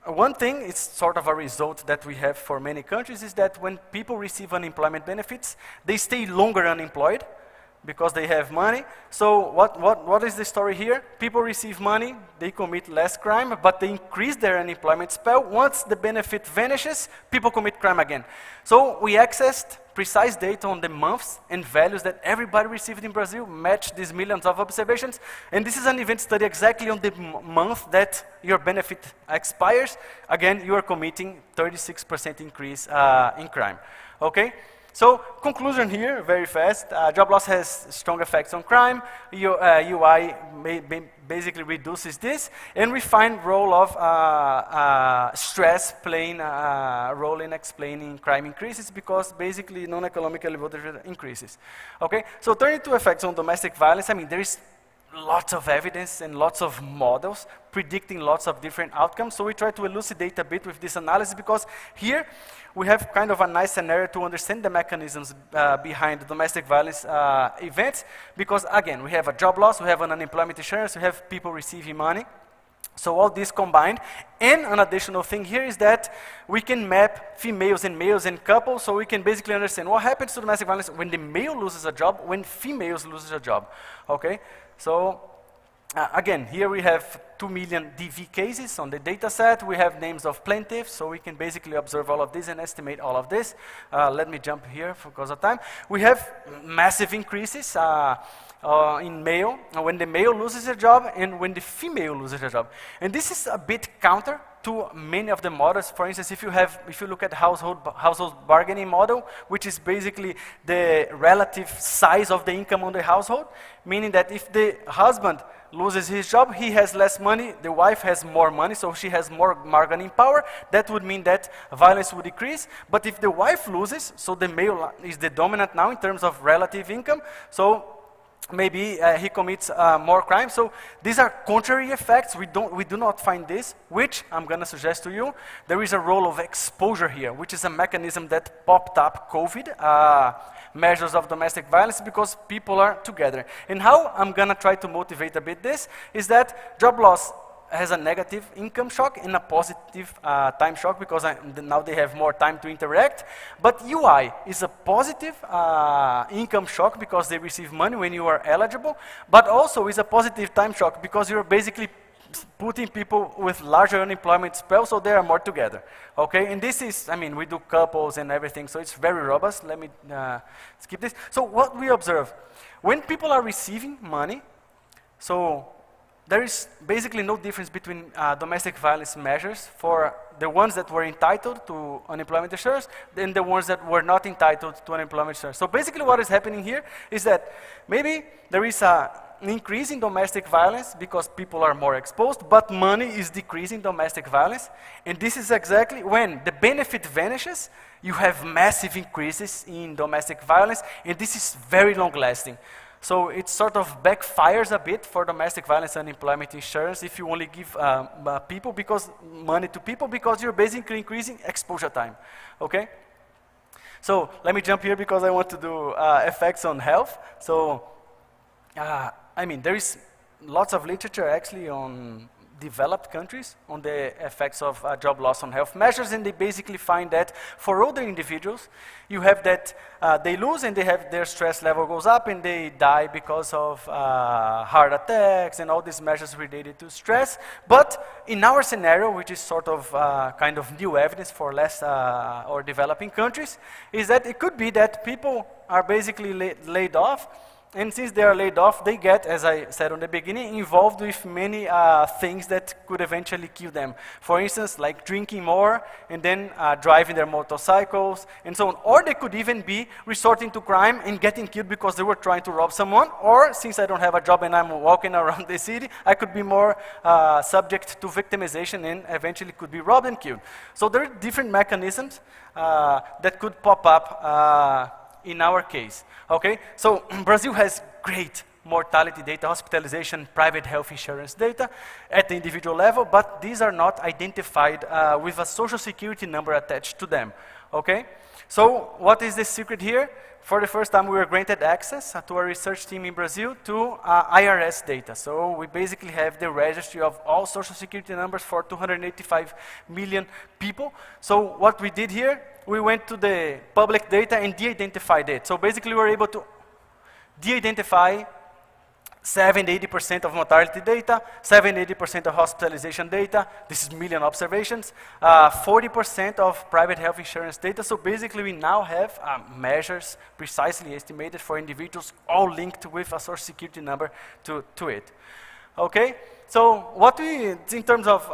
One thing, it's sort of a result that we have for many countries, is that when people receive unemployment benefits, they stay longer unemployed because they have money. So what is the story here? People receive money, they commit less crime, but they increase their unemployment spell. Once the benefit vanishes, people commit crime again. So we accessed precise data on the months and values that everybody received in Brazil, matched these millions of observations, and this is an event study exactly on the month that your benefit expires. Again, you are committing 36% increase in crime. Okay? So, conclusion here, very fast. Job loss has strong effects on crime. UI basically reduces this, and we find role of stress playing a role in explaining crime increases, because basically non-economically voted increases. Okay, so turning to effects on domestic violence, I mean, there is lots of evidence and lots of models predicting lots of different outcomes. So we try to elucidate a bit with this analysis, because here we have kind of a nice scenario to understand the mechanisms behind domestic violence events, because again, we have a job loss, we have an unemployment insurance, we have people receiving money. So all this combined, and an additional thing here is that we can map females and males and couples, so we can basically understand what happens to domestic violence when the male loses a job, when females loses a job, okay? So again, here we have 2 million DV cases on the data set. We have names of plaintiffs, so we can basically observe all of this and estimate all of this. Let me jump here because of time. We have massive increases in male, when the male loses a job and when the female loses a job. And this is a bit counter to many of the models. For instance, if you look at household bargaining model, which is basically the relative size of the income on the household, meaning that if the husband loses his job, he has less money, the wife has more money, so she has more bargaining power. That would mean that violence would decrease. But if the wife loses, so the male is the dominant now in terms of relative income, so maybe he commits more crime. So these are contrary effects. We do not find this, which I'm going to suggest to you. There is a role of exposure here, which is a mechanism that popped up COVID, measures of domestic violence, because people are together. And how I'm going to try to motivate a bit this is that job loss has a negative income shock and a positive time shock, because now they have more time to interact. But UI is a positive income shock because they receive money when you are eligible, but also is a positive time shock because you're basically putting people with larger unemployment spell, so they are more together. Okay, and this is, I mean, we do couples and everything, so it's very robust. Let me skip this. So what we observe, when people are receiving money, so there is basically no difference between domestic violence measures for the ones that were entitled to unemployment insurance and the ones that were not entitled to unemployment insurance. So basically what is happening here is that maybe there is an increase in domestic violence because people are more exposed, but money is decreasing domestic violence. And this is exactly when the benefit vanishes, you have massive increases in domestic violence, and this is very long lasting. So it sort of backfires a bit for domestic violence and unemployment insurance if you only give money to people, because you're basically increasing exposure time, okay? So let me jump here because I want to do effects on health. So, I mean, there is lots of literature actually on developed countries on the effects of job loss on health measures, and they basically find that for older individuals, you have that they lose and they have their stress level goes up and they die because of heart attacks and all these measures related to stress. But in our scenario, which is sort of kind of new evidence for less or developing countries, is that it could be that people are basically laid off And since they are laid off, they get, as I said on the beginning, involved with many things that could eventually kill them. For instance, like drinking more and then driving their motorcycles and so on. Or they could even be resorting to crime and getting killed because they were trying to rob someone. Or since I don't have a job and I'm walking around the city, I could be more subject to victimization and eventually could be robbed and killed. So there are different mechanisms that could pop up in our case, okay? So Brazil has great mortality data, hospitalization, private health insurance data at the individual level, but these are not identified with a social security number attached to them, okay? So what is the secret here? For the first time, we were granted access to our research team in Brazil to IRS data. So we basically have the registry of all social security numbers for 285 million people. So what we did here, we went to the public data and de-identified it. So basically, we were able to de-identify 70-80% of mortality data, 70-80% of hospitalization data. This is million observations. 40% of private health insurance data. So basically, we now have measures precisely estimated for individuals, all linked with a social security number to it. Okay. So what we, in terms of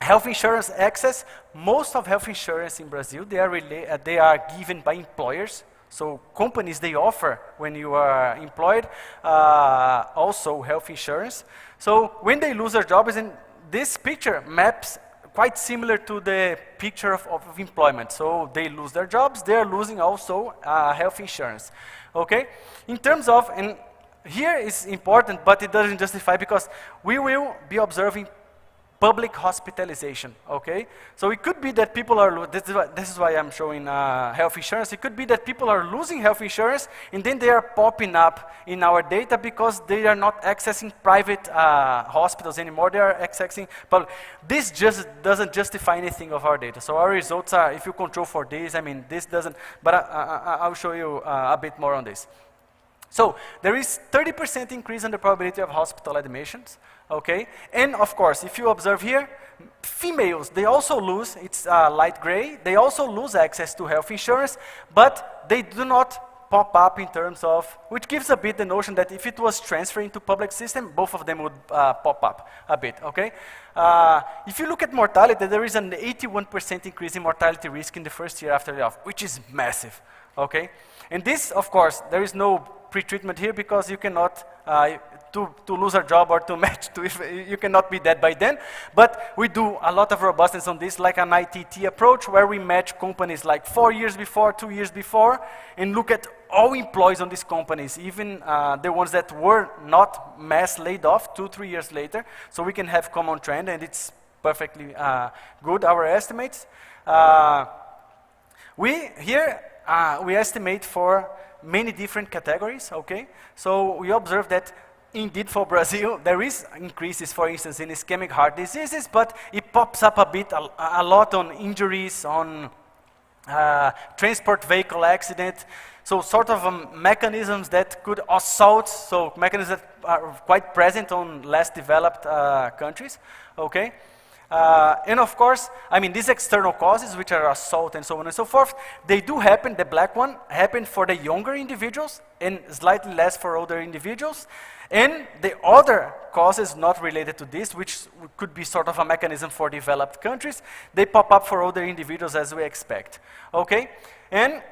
health insurance access, most of health insurance in Brazil, they are given by employers. So companies, they offer, when you are employed, also health insurance. So when they lose their jobs, and this picture maps quite similar to the picture of employment. So they lose their jobs, they are losing also health insurance. Okay? In terms of, and here is important, but it doesn't justify, because we will be observing public hospitalization, okay? So it could be that people are, this is why I'm showing health insurance. It could be that people are losing health insurance and then they are popping up in our data because they are not accessing private hospitals anymore. They are accessing public. This just doesn't justify anything of our data. So our results are, if you control for this, I mean, this doesn't, but I'll show you a bit more on this. So there is 30% increase in the probability of hospital admissions, okay? And of course, if you observe here, females, they also lose, it's light gray, they also lose access to health insurance, but they do not pop up in terms of, which gives a bit the notion that if it was transferring to public system, both of them would pop up a bit, okay? If you look at mortality, there is an 81% increase in mortality risk in the first year after layoff, which is massive, okay? And this, of course, there is no pre-treatment here because you cannot, to lose a job or to match to, you cannot be dead by then. But we do a lot of robustness on this, like an ITT approach, where we match companies like 4 years before, 2 years before, and look at all employees on these companies, even the ones that were not mass laid off 2-3 years later, so we can have common trend, and it's perfectly good, our estimates. We estimate for many different categories, okay? So we observe that indeed for Brazil, there is increases, for instance, in ischemic heart diseases, but it pops up a lot on injuries, on transport vehicle accident. So sort of mechanisms that could assault, so mechanisms that are quite present on less developed countries, okay? And of course, I mean, these external causes, which are assault and so on and so forth, they do happen. The black one happened for the younger individuals and slightly less for older individuals. And the other causes not related to this, which could be sort of a mechanism for developed countries, they pop up for older individuals as we expect. Okay? And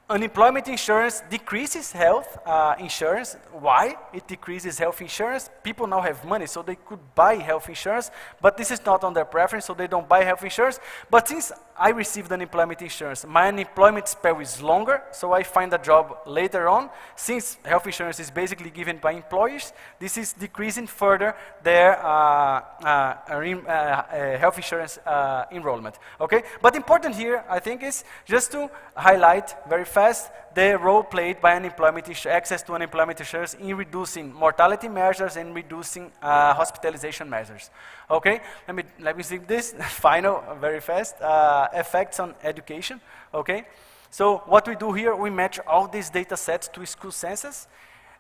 unemployment insurance decreases health insurance. Why? It decreases health insurance. People now have money, so they could buy health insurance, but this is not on their preference, so they don't buy health insurance. But since I received unemployment insurance, my unemployment spell is longer, so I find a job later on. Since health insurance is basically given by employers, this is decreasing further their health insurance enrollment. Okay? But important here, I think, is just to highlight very fast the role played by access to unemployment insurance in reducing mortality measures and reducing hospitalization measures. Okay, let me see this final very fast effects on education. Okay, so what we do here, we match all these data sets to school census,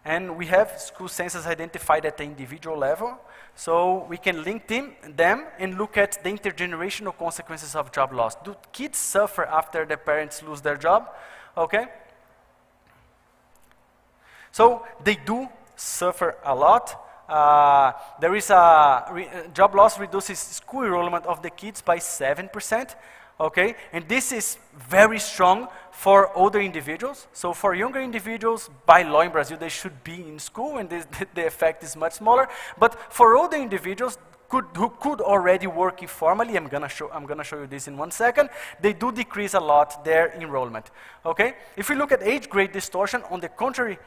and we have school census identified at the individual level, so we can link them and look at the intergenerational consequences of job loss. Do kids suffer after their parents lose their job? Okay. So they do suffer a lot. There is job loss reduces school enrollment of the kids by 7%. Okay, and this is very strong for older individuals. So for younger individuals, by law in Brazil, they should be in school, and the effect is much smaller. But for older individuals who could already work informally, I'm gonna show you this in 1 second, they do decrease a lot their enrollment. Okay, if we look at age grade distortion, on the contrary,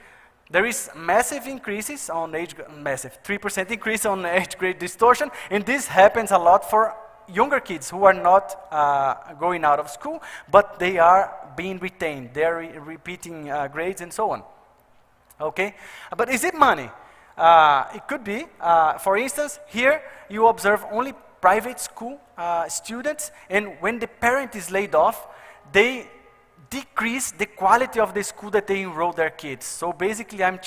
there is massive increases on massive 3% increase on age grade distortion, and this happens a lot for younger kids who are not going out of school, but they are being retained. They're repeating grades and so on. Okay, but is it money? It could be. For instance, here you observe only private school students, and when the parent is laid off, they decrease the quality of the school that they enroll their kids. So basically I'm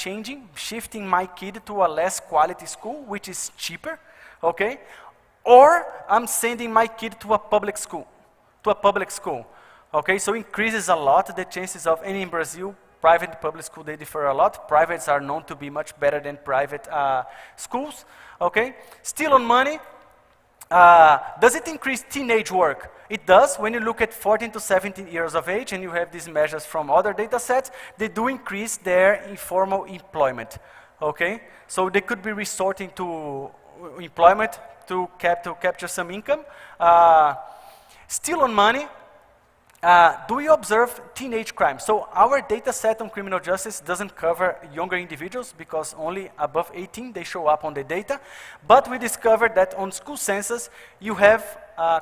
shifting my kid to a less quality school, which is cheaper, okay? Or I'm sending my kid to a public school, okay? So increases a lot the chances of, and in Brazil, private and public school, they differ a lot. Privates are known to be much better than private schools, okay? Still on money, does it increase teenage work? It does. When you look at 14 to 17 years of age, and you have these measures from other data sets, they do increase their informal employment, okay? So they could be resorting to employment to capture some income. Still on money, do we observe teenage crime? So our data set on criminal justice doesn't cover younger individuals because only above 18 they show up on the data. But we discovered that on school census you have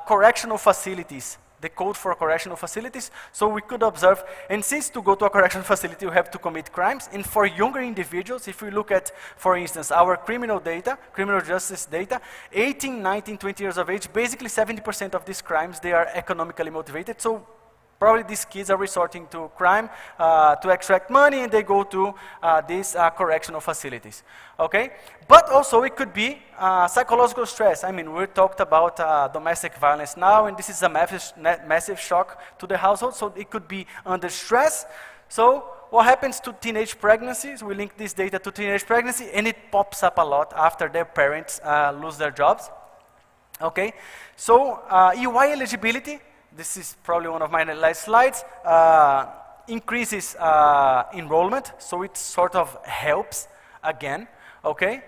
correctional facilities, the code for correctional facilities. So we could observe, and since to go to a correctional facility you have to commit crimes, and for younger individuals, if we look at, for instance, our criminal justice data, 18, 19, 20 years of age, basically 70% of these crimes, they are economically motivated. So probably these kids are resorting to crime to extract money, and they go to these correctional facilities, okay? But also it could be psychological stress. I mean, we talked about domestic violence now, and this is a massive shock to the household, so it could be under stress. So what happens to teenage pregnancies? We link this data to teenage pregnancy, and it pops up a lot after their parents lose their jobs, okay? So EY eligibility, this is probably one of my last slides, increases enrollment, so it sort of helps again, okay?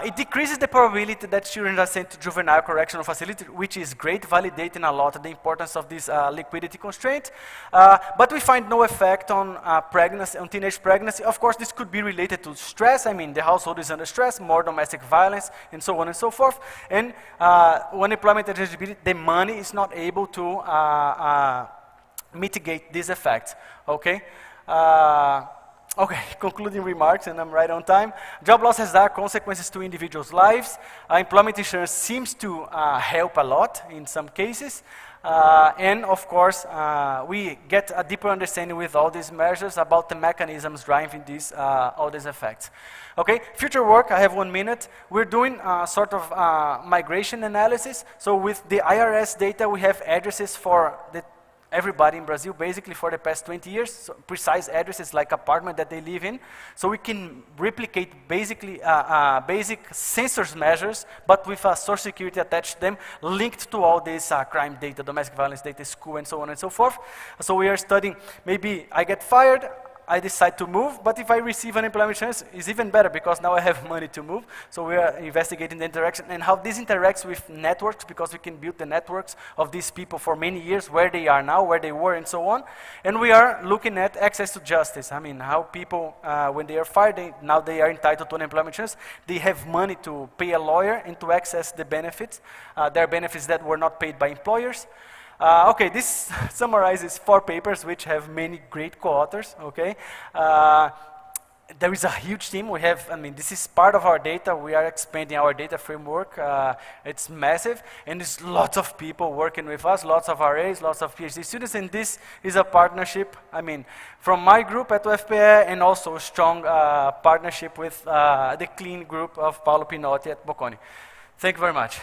It decreases the probability that children are sent to juvenile correctional facility, which is great, validating a lot the importance of this liquidity constraint. But we find no effect on pregnancy, on teenage pregnancy. Of course, this could be related to stress. I mean, the household is under stress, more domestic violence, and so on and so forth. And when employment eligibility, the money is not able to mitigate these effects, okay? Okay, concluding remarks, and I'm right on time. Job loss has dire consequences to individuals' lives. Employment insurance seems to help a lot in some cases. And of course, we get a deeper understanding with all these measures about the mechanisms driving these, all these effects. Okay, future work, I have 1 minute. We're doing sort of migration analysis. So with the IRS data, we have addresses for everybody in Brazil, basically for the past 20 years, so precise addresses like apartment that they live in. So we can replicate basically basic census measures, but with a social security attached to them, linked to all this crime data, domestic violence data, school, and so on and so forth. So we are studying, maybe I get fired, I decide to move, but if I receive unemployment insurance, it's even better because now I have money to move. So we are investigating the interaction and how this interacts with networks, because we can build the networks of these people for many years, where they are now, where they were, and so on. And we are looking at access to justice. I mean, how people, when they are fired, now they are entitled to unemployment insurance. They have money to pay a lawyer and to access the benefits, their benefits that were not paid by employers. Okay, this summarizes 4 papers which have many great co-authors, okay? there is a huge team. We have, I mean, this is part of our data. We are expanding our data framework. It's massive, and there's lots of people working with us, lots of RAs, lots of PhD students, and this is a partnership, I mean, from my group at UFPE, and also a strong partnership with the clean group of Paolo Pinotti at Bocconi. Thank you very much.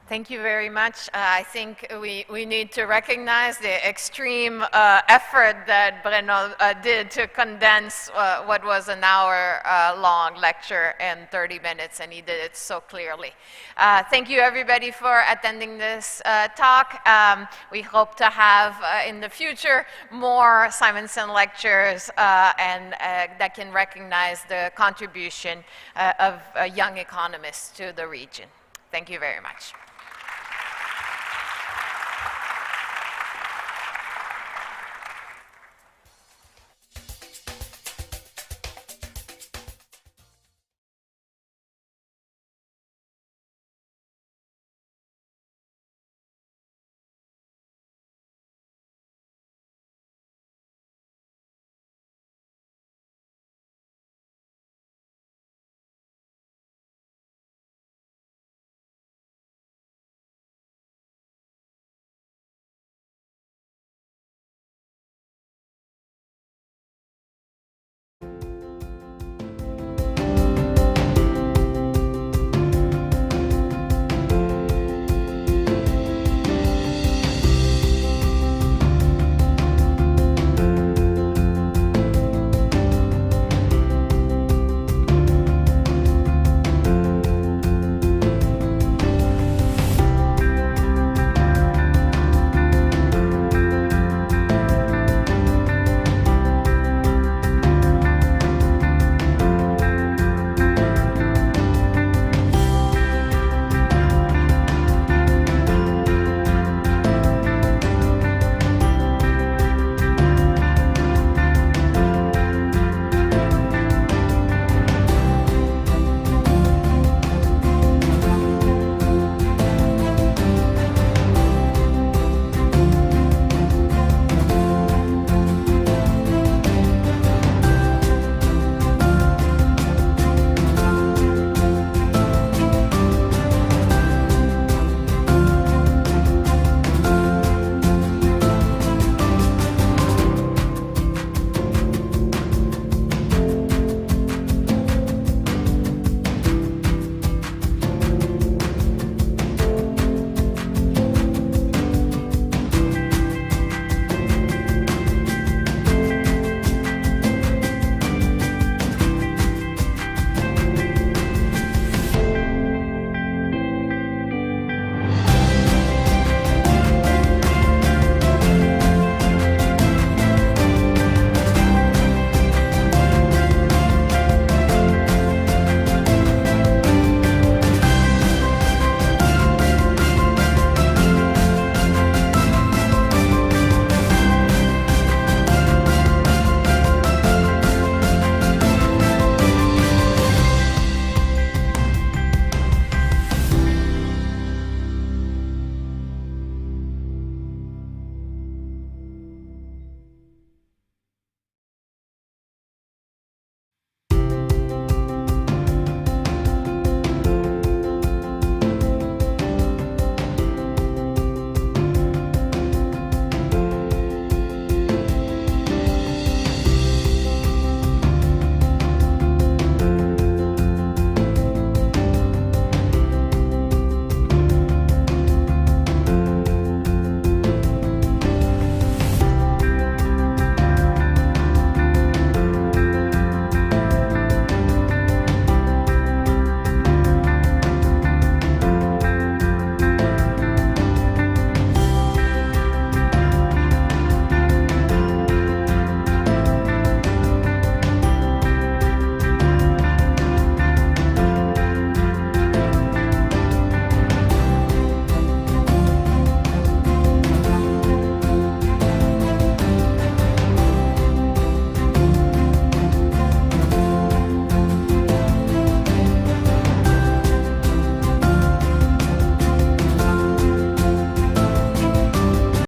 Thank you very much. I think we need to recognize the extreme effort that Breno did to condense what was an hour-long lecture in 30 minutes, and he did it so clearly. Thank you, everybody, for attending this talk. We hope to have, in the future, more Simonsen lectures and that can recognize the contribution of young economists to the region. Thank you very much.